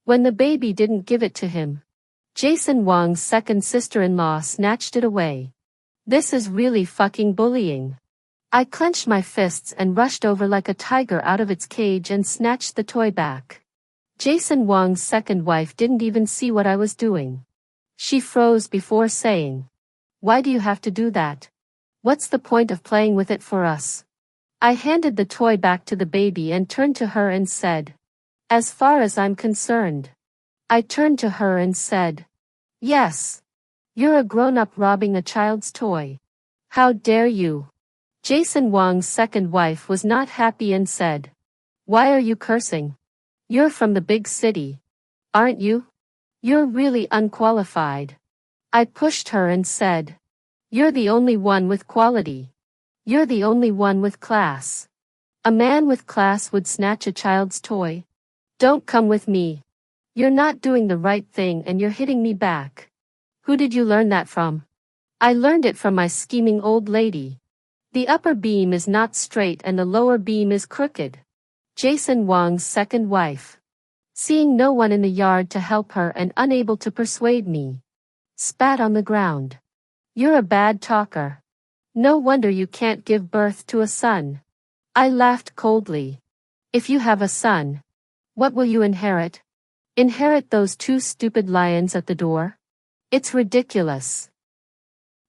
When the baby didn't give it to him, Jason Wang's second sister-in-law snatched it away. This is really fucking bullying. I clenched my fists and rushed over like a tiger out of its cage and snatched the toy back. Jason Wang's second wife didn't even see what I was doing. She froze before saying, "Why do you have to do that? What's the point of playing with it for us?" I handed the toy back to the baby and turned to her and said, "As far as I'm concerned." I turned to her and said, "Yes. You're a grown-up robbing a child's toy. How dare you?" Jason Wang's second wife was not happy and said, "Why are you cursing? You're from the big city, aren't you? You're really unqualified." I pushed her and said, "You're the only one with quality. You're the only one with class. A man with class would snatch a child's toy. Don't come with me. You're not doing the right thing and you're hitting me back. Who did you learn that from?" I learned it from my scheming old lady. The upper beam is not straight and the lower beam is crooked. Jason Wang's second wife, seeing no one in the yard to help her and unable to persuade me, spat on the ground. "You're a bad talker. No wonder you can't give birth to a son." I laughed coldly. "If you have a son, what will you inherit? Inherit those two stupid lions at the door? It's ridiculous."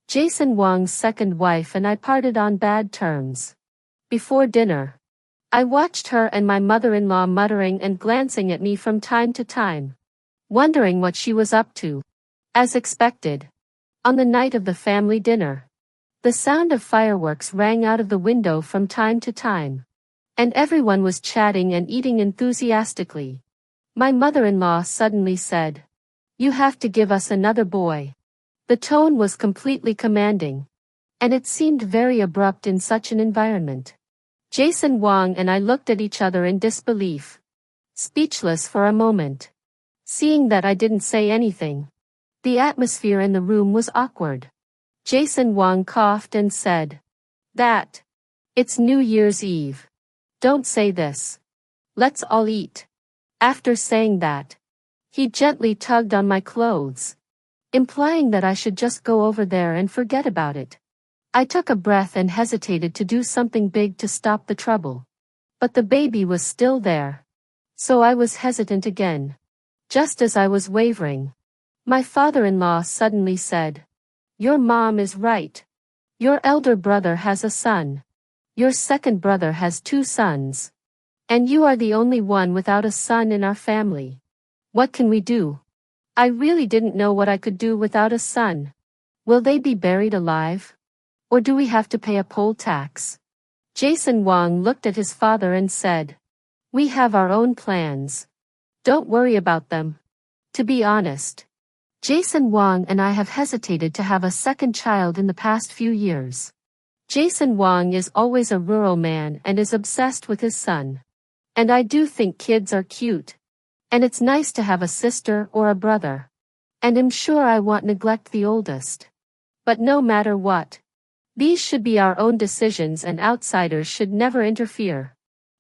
Jason Wang's second wife and I parted on bad terms. Before dinner, I watched her and my mother-in-law muttering and glancing at me from time to time, wondering what she was up to. As expected, on the night of the family dinner, the sound of fireworks rang out of the window from time to time, and everyone was chatting and eating enthusiastically. My mother-in-law suddenly said, "You have to give us another boy." The tone was completely commanding, and it seemed very abrupt in such an environment. Jason Wang and I looked at each other in disbelief, speechless for a moment. Seeing that I didn't say anything, the atmosphere in the room was awkward. Jason Wang coughed and said, It's New Year's Eve. Don't say this. Let's all eat." After saying that, he gently tugged on my clothes, implying that I should just go over there and forget about it. I took a breath and hesitated to do something big to stop the trouble. But the baby was still there. So I was hesitant again. Just as I was wavering, my father-in-law suddenly said, "Your mom is right. Your elder brother has a son. Your second brother has 2 sons. And you are the only one without a son in our family. What can we do?" I really didn't know what I could do without a son. Will they be buried alive? Or do we have to pay a poll tax? Jason Wang looked at his father and said, "We have our own plans. Don't worry about them." To be honest, Jason Wang and I have hesitated to have a second child in the past few years. Jason Wang is always a rural man and is obsessed with his son. And I do think kids are cute. And it's nice to have a sister or a brother. And I'm sure I won't neglect the oldest. But no matter what, these should be our own decisions and outsiders should never interfere.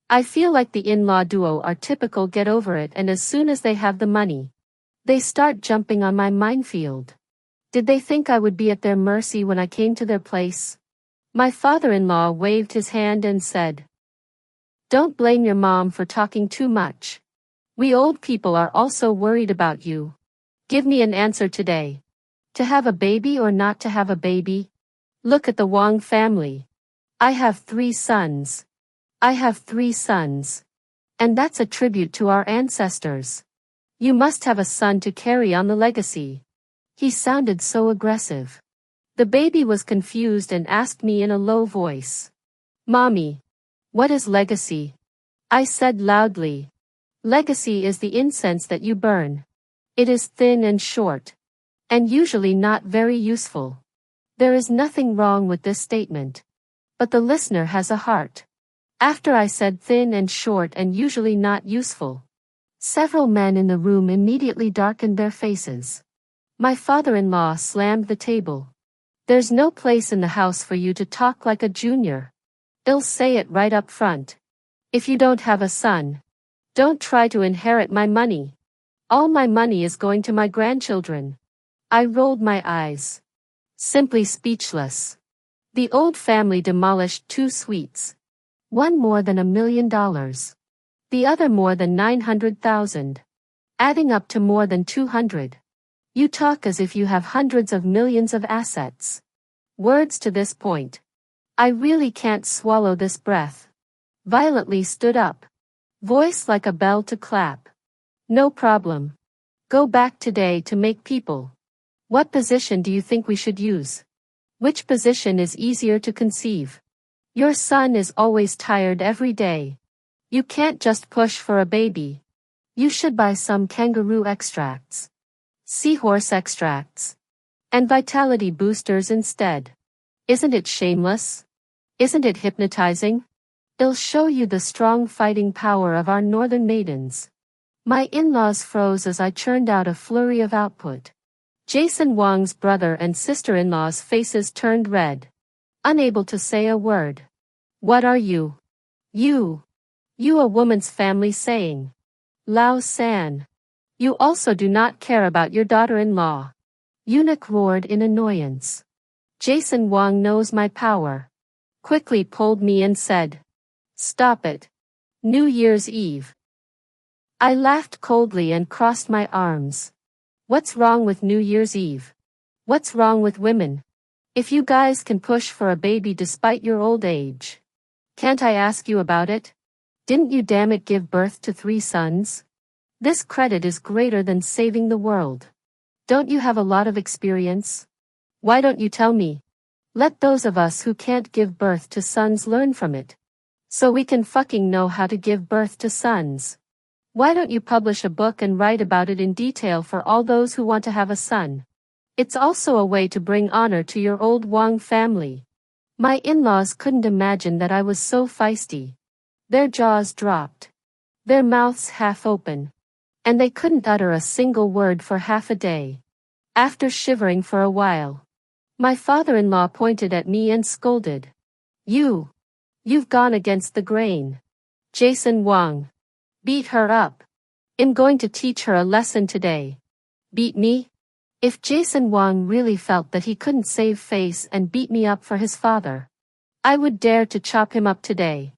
I feel like the in-law duo are typical get over it, and as soon as they have the money, they start jumping on my minefield. Did they think I would be at their mercy when I came to their place? My father-in-law waved his hand and said, "Don't blame your mom for talking too much. We old people are also worried about you. Give me an answer today. To have a baby or not to have a baby? Look at the Wang family. I have 3 sons. I have 3 sons. And that's a tribute to our ancestors. You must have a son to carry on the legacy." He sounded so aggressive. The baby was confused and asked me in a low voice, "Mommy, what is legacy?" I said loudly, "Legacy is the incense that you burn. It is thin and short. And usually not very useful." There is nothing wrong with this statement. But the listener has a heart. After I said thin and short and usually not useful, several men in the room immediately darkened their faces. My father-in-law slammed the table. "There's no place in the house for you to talk like a junior. I'll say it right up front. If you don't have a son, don't try to inherit my money. All my money is going to my grandchildren." I rolled my eyes. Simply speechless. The old family demolished 2 suites. One more than $1 million. The other more than 900,000. Adding up to more than 200. You talk as if you have hundreds of millions of assets. Words to this point. I really can't swallow this breath. Violently stood up. Voice like a bell to clap. "No problem. Go back today to make people. What position do you think we should use? Which position is easier to conceive? Your son is always tired every day. You can't just push for a baby. You should buy some kangaroo extracts, seahorse extracts, and vitality boosters instead. Isn't it shameless? Isn't it hypnotizing? It'll show you the strong fighting power of our northern maidens." My in-laws froze as I churned out a flurry of output. Jason Wang's brother and sister-in-law's faces turned red. Unable to say a word. "What are you? You a woman's family saying? Lao San. You also do not care about your daughter-in-law." Eunuch roared in annoyance. Jason Wang knows my power. Quickly pulled me and said, "Stop it. New Year's Eve." I laughed coldly and crossed my arms. What's wrong with New Year's Eve? What's wrong with women? If you guys can push for a baby despite your old age, can't I ask you about it? Didn't you damn it give birth to 3 sons? This credit is greater than saving the world. Don't you have a lot of experience? Why don't you tell me? Let those of us who can't give birth to sons learn from it. So we can fucking know how to give birth to sons. Why don't you publish a book and write about it in detail for all those who want to have a son? It's also a way to bring honor to your old Wang family. My in-laws couldn't imagine that I was so feisty. Their jaws dropped. Their mouths half open. And they couldn't utter a single word for half a day. After shivering for a while, my father-in-law pointed at me and scolded. You've gone against the grain. Jason Wang. Beat her up. I'm going to teach her a lesson today. Beat me? If Jason Wang really felt that he couldn't save face and beat me up for his father, I would dare to chop him up today.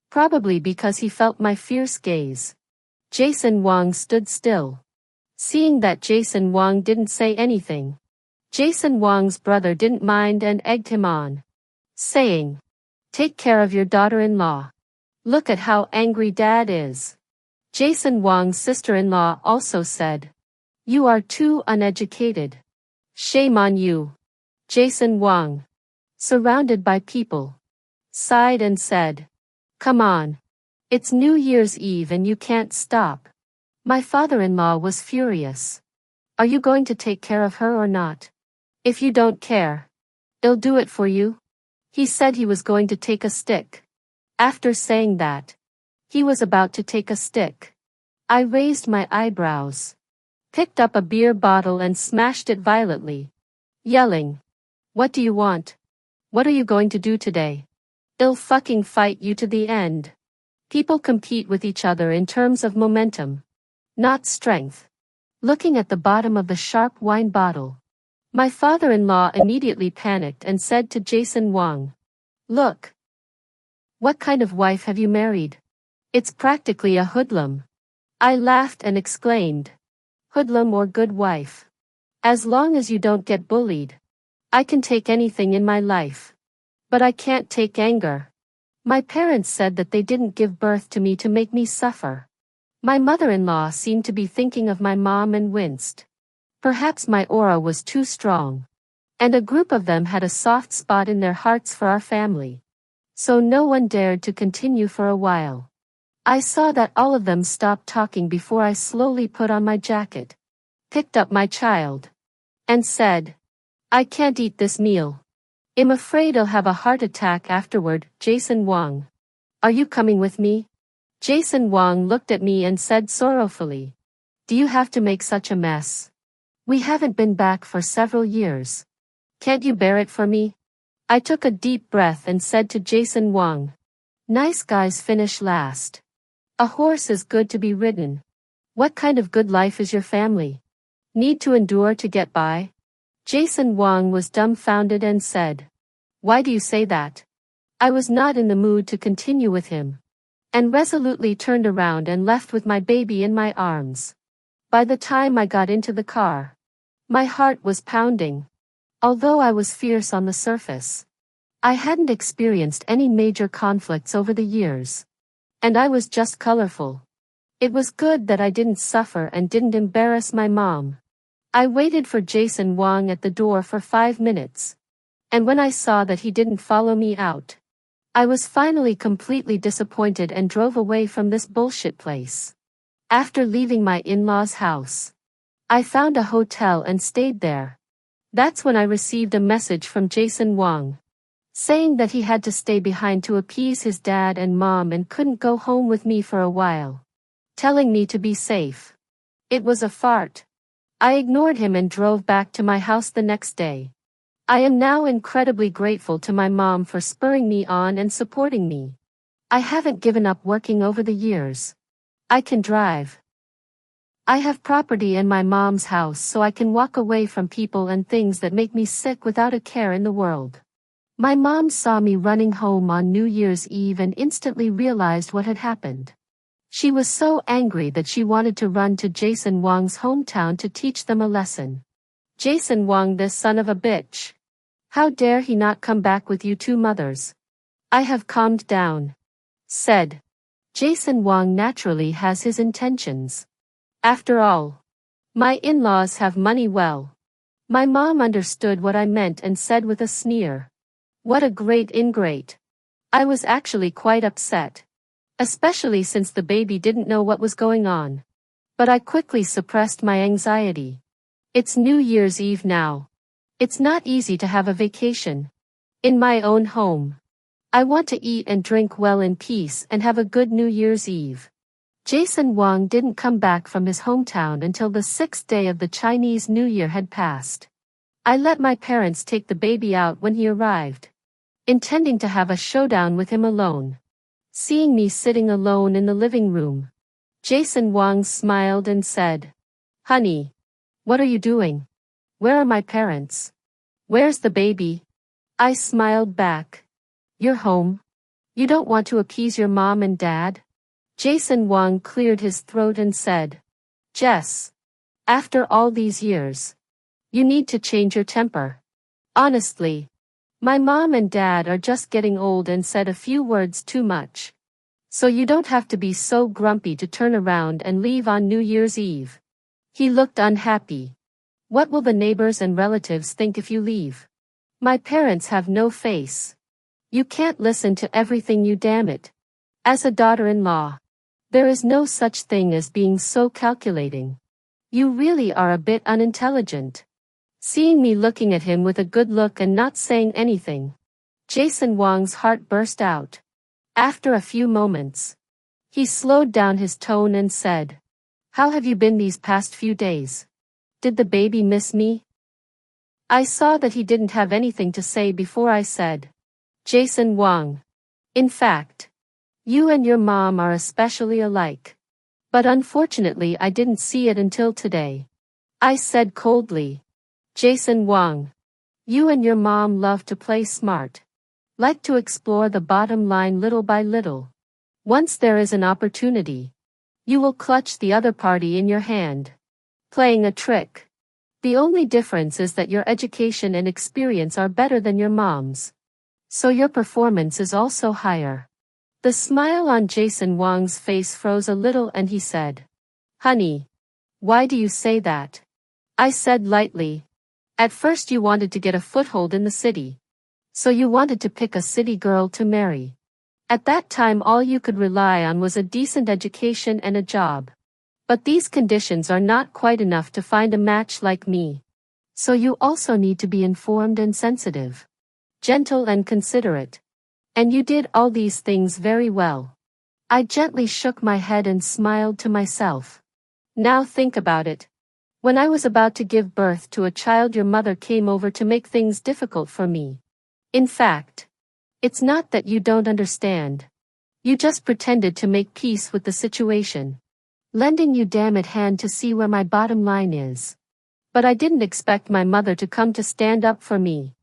Probably because he felt my fierce gaze. Jason Wang stood still. Seeing that Jason Wang didn't say anything, Jason Wang's brother didn't mind and egged him on, saying, "Take care of your daughter-in-law. Look at how angry Dad is." Jason Wang's sister-in-law also said, "You are too uneducated. Shame on you." Jason Wang, surrounded by people, sighed and said, "Come on. It's New Year's Eve and you can't stop." My father-in-law was furious. "Are you going to take care of her or not? If you don't care, I'll do it for you." He said he was going to take a stick. After saying that, he was about to take a stick. I raised my eyebrows, picked up a beer bottle and smashed it violently, yelling, "What do you want? What are you going to do today? I'll fucking fight you to the end." People compete with each other in terms of momentum, not strength. Looking at the bottom of the sharp wine bottle, my father-in-law immediately panicked and said to Jason Wang, "Look. What kind of wife have you married? It's practically a hoodlum." I laughed and exclaimed, "Hoodlum or good wife? As long as you don't get bullied, I can take anything in my life. But I can't take anger." My parents said that they didn't give birth to me to make me suffer. My mother-in-law seemed to be thinking of my mom and winced. Perhaps my aura was too strong. And a group of them had a soft spot in their hearts for our family. So no one dared to continue for a while. I saw that all of them stopped talking before I slowly put on my jacket, picked up my child, and said, "I can't eat this meal. I'm afraid I'll have a heart attack afterward." Jason Wang, "Are you coming with me?" Jason Wang looked at me and said sorrowfully, "Do you have to make such a mess? We haven't been back for several years. Can't you bear it for me?" I took a deep breath and said to Jason Wang, "Nice guys finish last. A horse is good to be ridden. What kind of good life is your family? Need to endure to get by?" Jason Wang was dumbfounded and said, "Why do you say that?" I was not in the mood to continue with him, and resolutely turned around and left with my baby in my arms. By the time I got into the car, my heart was pounding. Although I was fierce on the surface, I hadn't experienced any major conflicts over the years. And I was just colorful. It was good that I didn't suffer and didn't embarrass my mom. I waited for Jason Wang at the door for 5 minutes. And when I saw that he didn't follow me out, I was finally completely disappointed and drove away from this bullshit place. After leaving my in-laws' house, I found a hotel and stayed there. That's when I received a message from Jason Wang, saying that he had to stay behind to appease his dad and mom and couldn't go home with me for a while, telling me to be safe. It was a fart. I ignored him and drove back to my house the next day. I am now incredibly grateful to my mom for spurring me on and supporting me. I haven't given up working over the years. I can drive. I have property in my mom's house so I can walk away from people and things that make me sick without a care in the world. My mom saw me running home on New Year's Eve and instantly realized what had happened. She was so angry that she wanted to run to Jason Wang's hometown to teach them a lesson. "Jason Wang, this son of a bitch. How dare he not come back with you two mothers?" "I have calmed down," said. Jason Wang naturally has his intentions. After all, my in-laws have money well. My mom understood what I meant and said with a sneer, "What a great ingrate." I was actually quite upset, especially since the baby didn't know what was going on. But I quickly suppressed my anxiety. It's New Year's Eve now. It's not easy to have a vacation in my own home. I want to eat and drink well in peace and have a good New Year's Eve. Jason Wang didn't come back from his hometown until the 6th day of the Chinese New Year had passed. I let my parents take the baby out when he arrived, intending to have a showdown with him alone. Seeing me sitting alone in the living room, Jason Wang smiled and said, "Honey, what are you doing? Where are my parents? Where's the baby?" I smiled back. "You're home? You don't want to appease your mom and dad?" Jason Wang cleared his throat and said, "Jess, after all these years, you need to change your temper. Honestly, my mom and dad are just getting old and said a few words too much. So you don't have to be so grumpy to turn around and leave on New Year's Eve." He looked unhappy. "What will the neighbors and relatives think if you leave? My parents have no face. You can't listen to everything, you damn it. As a daughter-in-law, there is no such thing as being so calculating. You really are a bit unintelligent." Seeing me looking at him with a good look and not saying anything, Jason Wang's heart burst out. After a few moments, he slowed down his tone and said, "How have you been these past few days? Did the baby miss me?" I saw that he didn't have anything to say before I said, "Jason Wang. In fact, you and your mom are especially alike. But unfortunately I didn't see it until today." I said coldly, "Jason Wang. You and your mom love to play smart. Like to explore the bottom line little by little. Once there is an opportunity, you will clutch the other party in your hand. Playing a trick. The only difference is that your education and experience are better than your mom's. So your performance is also higher." The smile on Jason Wang's face froze a little and he said, "Honey, why do you say that?" I said lightly, "At first you wanted to get a foothold in the city. So you wanted to pick a city girl to marry. At that time all you could rely on was a decent education and a job. But these conditions are not quite enough to find a match like me. So you also need to be informed and sensitive. Gentle and considerate. And you did all these things very well." I gently shook my head and smiled to myself. Now think about it. When I was about to give birth to a child, your mother came over to make things difficult for me. In fact, it's not that you don't understand. You just pretended to make peace with the situation. Lending you damn it hand to see where my bottom line is. But I didn't expect my mother to come to stand up for me.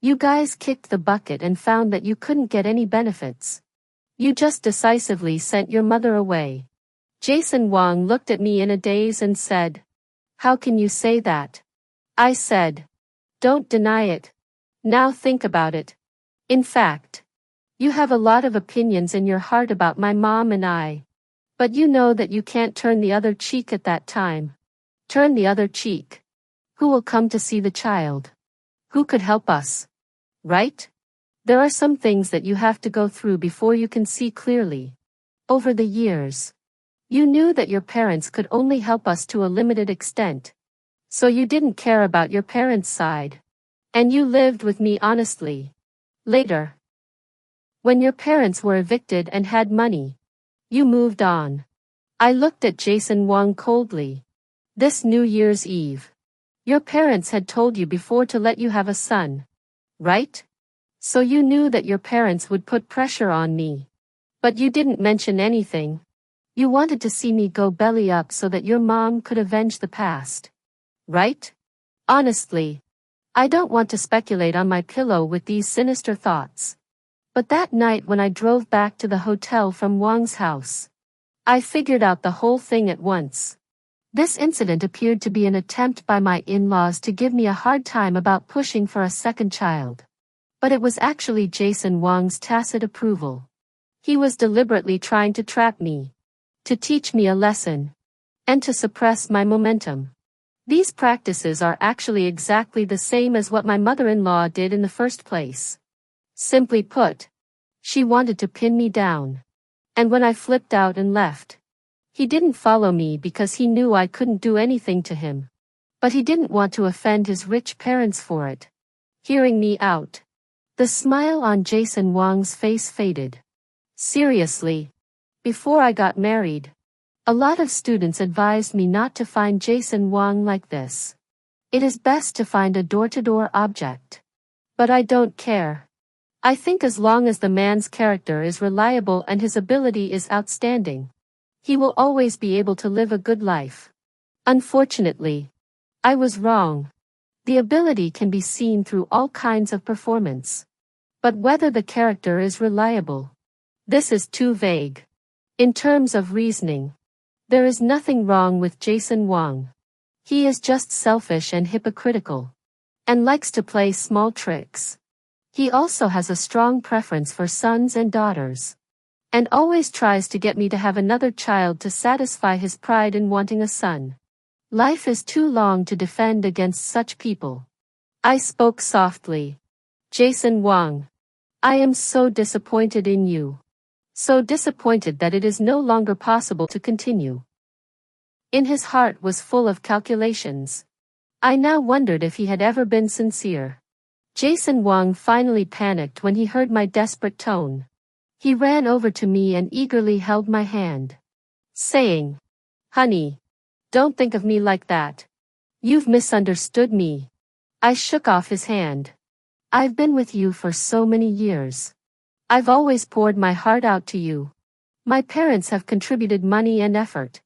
You guys kicked the bucket and found that you couldn't get any benefits. You just decisively sent your mother away. Jason Wang looked at me in a daze and said, "How can you say that?" I said, "Don't deny it. Now think about it. In fact, you have a lot of opinions in your heart about my mom and I. But you know that you can't turn the other cheek at that time. Turn the other cheek. Who will come to see the child? Who could help us? Right? There are some things that you have to go through before you can see clearly. Over the years, you knew that your parents could only help us to a limited extent. So you didn't care about your parents' side. And you lived with me honestly. Later, when your parents were evicted and had money, you moved on." I looked at Jason Wang coldly. "This New Year's Eve, your parents had told you before to let you have a son. Right? So you knew that your parents would put pressure on me. But you didn't mention anything. You wanted to see me go belly up so that your mom could avenge the past. Right? Honestly, I don't want to speculate on my pillow with these sinister thoughts. But that night when I drove back to the hotel from Wang's house, I figured out the whole thing at once. This incident appeared to be an attempt by my in-laws to give me a hard time about pushing for a second child. But it was actually Jason Wang's tacit approval. He was deliberately trying to trap me, to teach me a lesson, and to suppress my momentum. These practices are actually exactly the same as what my mother-in-law did in the first place. Simply put, she wanted to pin me down. And when I flipped out and left, he didn't follow me because he knew I couldn't do anything to him. But he didn't want to offend his rich parents for it. Hearing me out, the smile on Jason Wang's face faded. Seriously, before I got married, a lot of students advised me not to find Jason Wang like this. It is best to find a door-to-door object. But I don't care. I think as long as the man's character is reliable and his ability is outstanding, he will always be able to live a good life. Unfortunately, I was wrong. The ability can be seen through all kinds of performance. But whether the character is reliable, this is too vague. In terms of reasoning, there is nothing wrong with Jason Wang. He is just selfish and hypocritical, and likes to play small tricks. He also has a strong preference for sons and daughters, and always tries to get me to have another child to satisfy his pride in wanting a son. Life is too long to defend against such people. I spoke softly. Jason Wang, I am so disappointed in you. So disappointed that it is no longer possible to continue. In his heart was full of calculations. I now wondered if he had ever been sincere. Jason Wang finally panicked when he heard my desperate tone. He ran over to me and eagerly held my hand, saying, "Honey, don't think of me like that. You've misunderstood me." I shook off his hand. "I've been with you for so many years. I've always poured my heart out to you. My parents have contributed money and effort.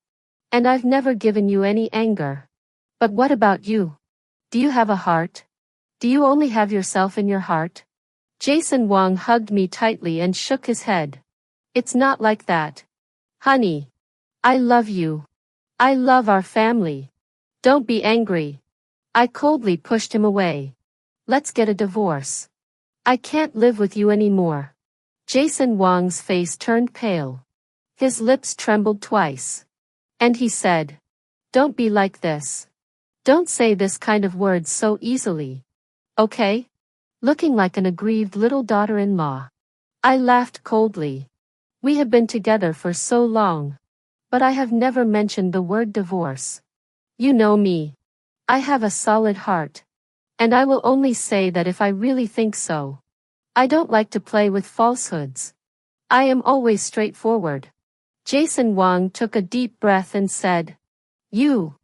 And I've never given you any anger. But what about you? Do you have a heart? Do you only have yourself in your heart?" Jason Wang hugged me tightly and shook his head. "It's not like that. Honey. I love you. I love our family. Don't be angry." I coldly pushed him away. "Let's get a divorce. I can't live with you anymore." Jason Wang's face turned pale. His lips trembled twice. And he said, "Don't be like this. Don't say this kind of words so easily. Okay?" Looking like an aggrieved little daughter-in-law. I laughed coldly. "We have been together for so long. But I have never mentioned the word divorce. You know me. I have a solid heart. And I will only say that if I really think so. I don't like to play with falsehoods. I am always straightforward." Jason Wang took a deep breath and said, You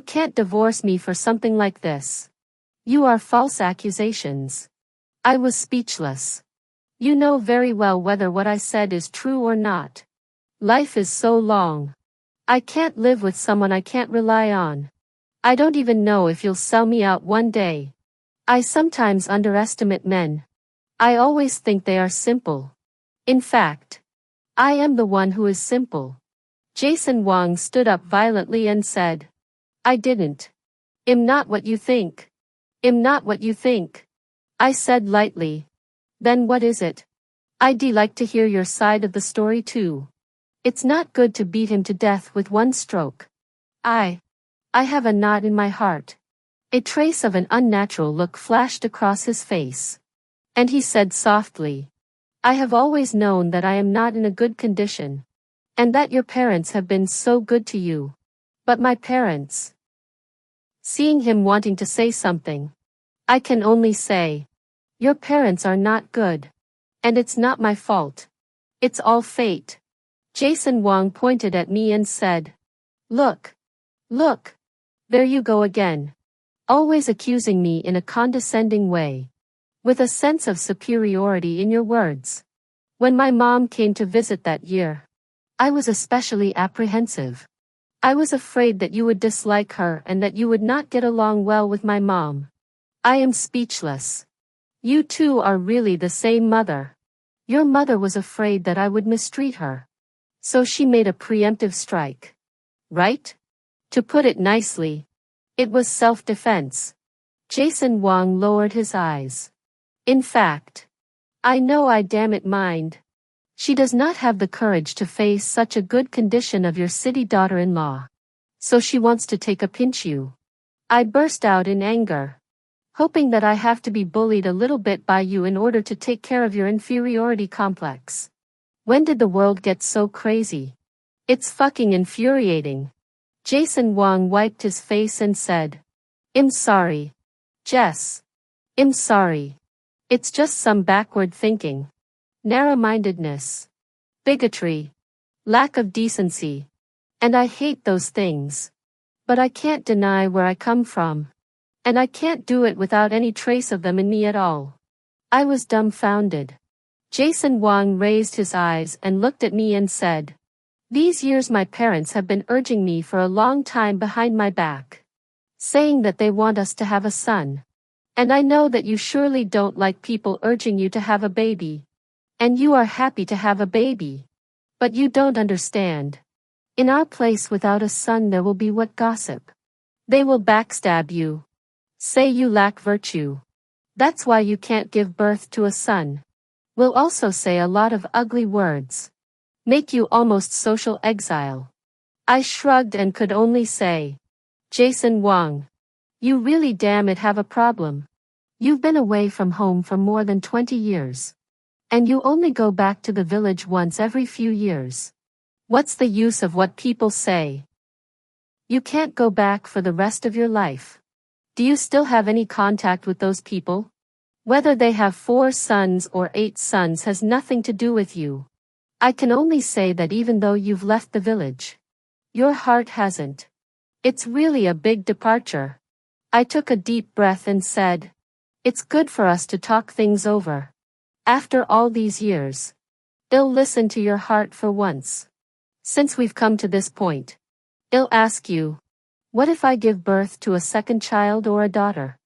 can't divorce me for something like this. You are false accusations." I was speechless. "You know very well whether what I said is true or not. Life is so long. I can't live with someone I can't rely on. I don't even know if you'll sell me out one day. I sometimes underestimate men. I always think they are simple. In fact, I am the one who is simple." Jason Wang stood up violently and said, "I didn't. I'm not what you think. I'm not what you think." I said lightly. "Then what is it? I'd like to hear your side of the story too. It's not good to beat him to death with one stroke. I have a knot in my heart." A trace of an unnatural look flashed across his face. And he said softly, "I have always known that I am not in a good condition. And that your parents have been so good to you. But my parents..." Seeing him wanting to say something, I can only say, "Your parents are not good. And it's not my fault. It's all fate." Jason Wang pointed at me and said, Look. There you go again. Always accusing me in a condescending way. With a sense of superiority in your words. When my mom came to visit that year, I was especially apprehensive. I was afraid that you would dislike her and that you would not get along well with my mom. I am speechless. You two are really the same mother. Your mother was afraid that I would mistreat her. So she made a preemptive strike. Right? To put it nicely, it was self-defense. Jason Wang lowered his eyes. In fact, I know I damn it mind. She does not have the courage to face such a good condition of your city daughter-in-law. So she wants to take a pinch you. I burst out in anger. Hoping that I have to be bullied a little bit by you in order to take care of your inferiority complex. When did the world get so crazy? It's fucking infuriating. Jason Wang wiped his face and said, I'm sorry. Jess. I'm sorry. It's just some backward thinking. Narrow-mindedness. Bigotry. Lack of decency. And I hate those things. But I can't deny where I come from. And I can't do it without any trace of them in me at all. I was dumbfounded. Jason Wang raised his eyes and looked at me and said, These years my parents have been urging me for a long time behind my back. Saying that they want us to have a son. And I know that you surely don't like people urging you to have a baby. And you are happy to have a baby. But you don't understand. In our place without a son there will be what gossip. They will backstab you. Say you lack virtue. That's why you can't give birth to a son. Will also say a lot of ugly words. Make you almost social exile. I shrugged and could only say, Jason Wang. You really damn it have a problem. You've been away from home for more than 20 years. And you only go back to the village once every few years. What's the use of what people say? You can't go back for the rest of your life. Do you still have any contact with those people? Whether they have 4 sons or 8 sons has nothing to do with you. I can only say that even though you've left the village, your heart hasn't. It's really a big departure. I took a deep breath and said, it's good for us to talk things over. After all these years, I'll listen to your heart for once. Since we've come to this point, I'll ask you, what if I give birth to a second child or a daughter?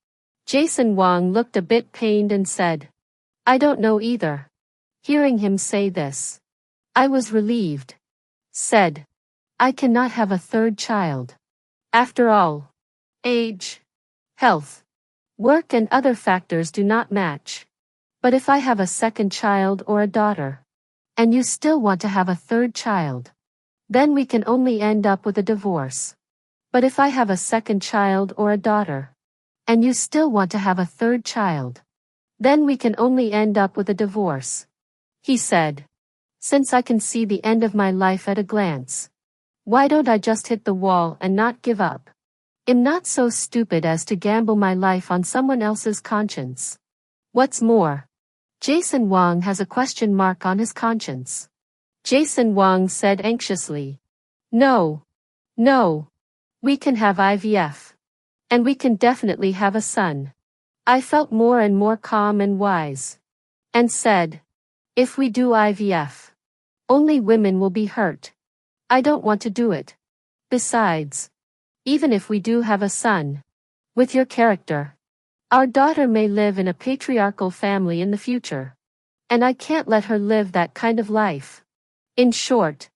Jason Wang looked a bit pained and said, I don't know either. Hearing him say this, I was relieved. Said, I cannot have a third child. After all, age, health, work and other factors do not match. But if I have a second child or a daughter, and you still want to have a third child, then we can only end up with a divorce. But if I have a second child or a daughter, and you still want to have a third child, then we can only end up with a divorce. He said, since I can see the end of my life at a glance, why don't I just hit the wall and not give up? I'm not so stupid as to gamble my life on someone else's conscience. What's more, Jason Wang has a question mark on his conscience. Jason Wang said anxiously, no, we can have IVF. And we can definitely have a son. I felt more and more calm and wise. And said, if we do IVF, only women will be hurt. I don't want to do it. Besides, even if we do have a son, with your character, our daughter may live in a patriarchal family in the future. And I can't let her live that kind of life. In short,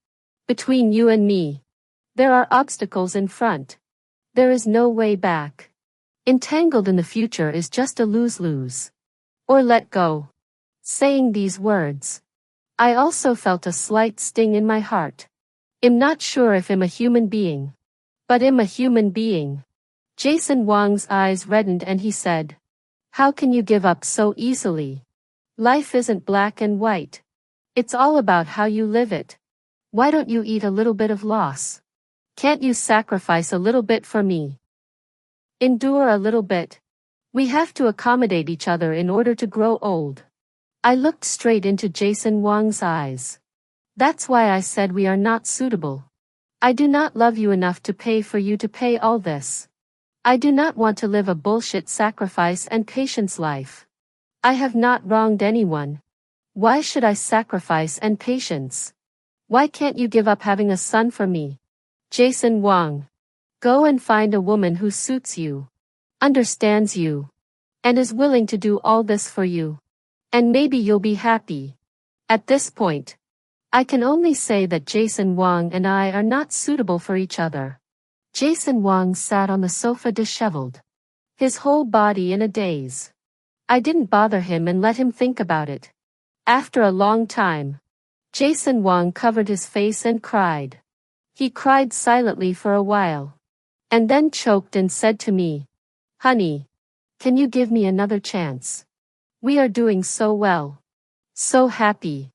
between you and me, there are obstacles in front. There is no way back. Entangled in the future is just a lose-lose. Or let go. Saying these words, I also felt a slight sting in my heart. I'm not sure if I'm a human being. But I'm a human being. Jason Wang's eyes reddened and he said, how can you give up so easily? Life isn't black and white. It's all about how you live it. Why don't you eat a little bit of loss? Can't you sacrifice a little bit for me? Endure a little bit. We have to accommodate each other in order to grow old. I looked straight into Jason Wang's eyes. That's why I said we are not suitable. I do not love you enough to pay for you to pay all this. I do not want to live a bullshit sacrifice and patience life. I have not wronged anyone. Why should I sacrifice and patience? Why can't you give up having a son for me? Jason Wang. Go and find a woman who suits you, understands you, and is willing to do all this for you. And maybe you'll be happy. At this point, I can only say that Jason Wang and I are not suitable for each other. Jason Wang sat on the sofa disheveled, his whole body in a daze. I didn't bother him and let him think about it. After a long time, Jason Wang covered his face and cried. He cried silently for a while, and then choked and said to me, honey, can you give me another chance? We are doing so well. So happy.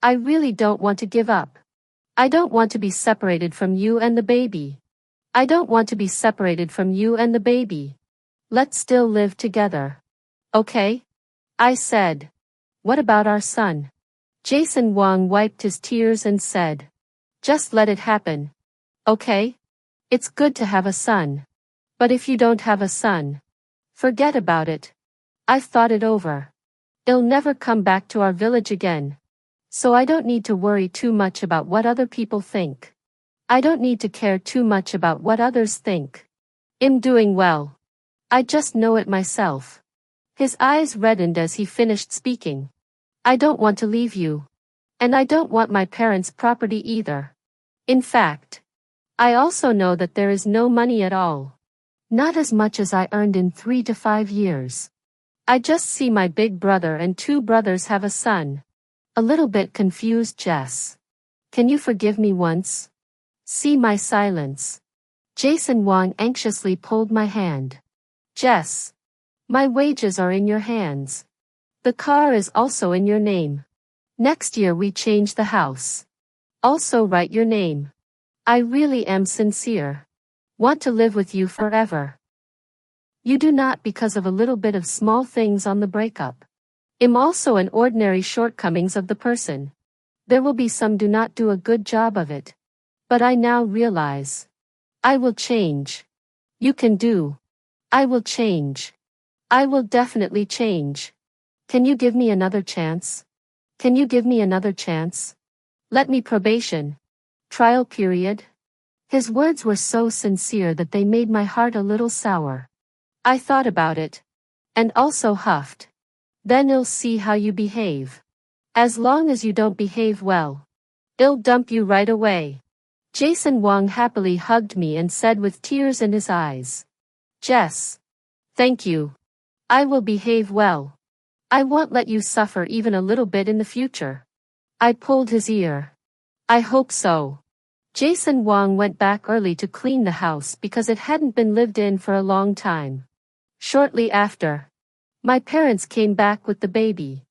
I really don't want to give up. I don't want to be separated from you and the baby. I don't want to be separated from you and the baby. Let's still live together. Okay? I said. What about our son? Jason Wang wiped his tears and said, just let it happen. Okay? It's good to have a son. But if you don't have a son, forget about it. I've thought it over. I'll never come back to our village again. So I don't need to worry too much about what other people think. I don't need to care too much about what others think. I'm doing well. I just know it myself. His eyes reddened as he finished speaking. I don't want to leave you. And I don't want my parents' property either. In fact, I also know that there is no money at all. Not as much as I earned in 3 to 5 years. I just see my big brother and 2 brothers have a son. A little bit confused Jess. Can you forgive me once? See my silence. Jason Wang anxiously pulled my hand. Jess. My wages are in your hands. The car is also in your name. Next year we change the house. Also write your name. I really am sincere. Want to live with you forever. You do not because of a little bit of small things on the breakup. Im also an ordinary shortcomings of the person. There will be some do not do a good job of it. But I now realize. I will change. You can do. I will change. I will definitely change. Can you give me another chance? Can you give me another chance? Let me probation. Trial period. His words were so sincere that they made my heart a little sour. I thought about it. And also huffed. Then I'll see how you behave. As long as you don't behave well, I'll dump you right away. Jason Wang happily hugged me and said with tears in his eyes. Jess. Thank you. I will behave well. I won't let you suffer even a little bit in the future. I pulled his ear. I hope so. Jason Wang went back early to clean the house because it hadn't been lived in for a long time. Shortly after, my parents came back with the baby.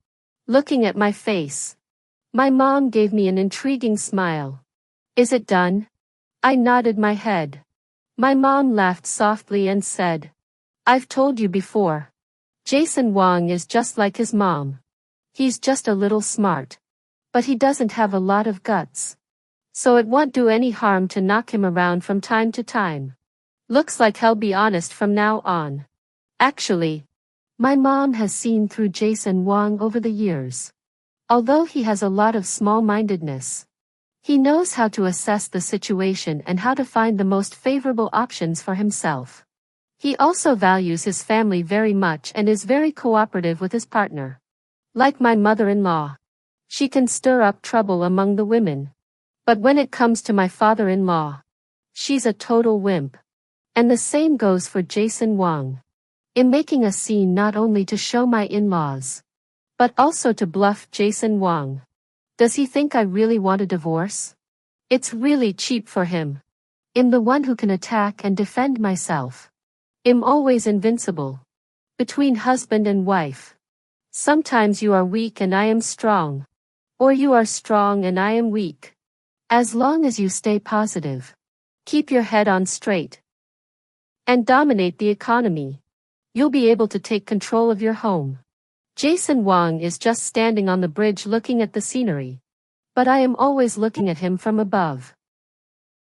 Looking at my face, my mom gave me an intriguing smile. Is it done? I nodded my head. My mom laughed softly and said, I've told you before. Jason Wang is just like his mom. He's just a little smart. But he doesn't have a lot of guts. So it won't do any harm to knock him around from time to time. Looks like I'll be honest from now on. Actually, my mom has seen through Jason Wang over the years. Although he has a lot of small-mindedness, he knows how to assess the situation and how to find the most favorable options for himself. He also values his family very much and is very cooperative with his partner. Like my mother-in-law. She can stir up trouble among the women. But when it comes to my father-in-law, she's a total wimp. And the same goes for Jason Wang. In making a scene not only to show my in-laws, but also to bluff Jason Wang. Does he think I really want a divorce? It's really cheap for him. I'm the one who can attack and defend myself. I'm always invincible. Between husband and wife. Sometimes you are weak and I am strong. Or you are strong and I am weak. As long as you stay positive. Keep your head on straight. And dominate the economy. You'll be able to take control of your home. Jason Wang is just standing on the bridge looking at the scenery. But I am always looking at him from above.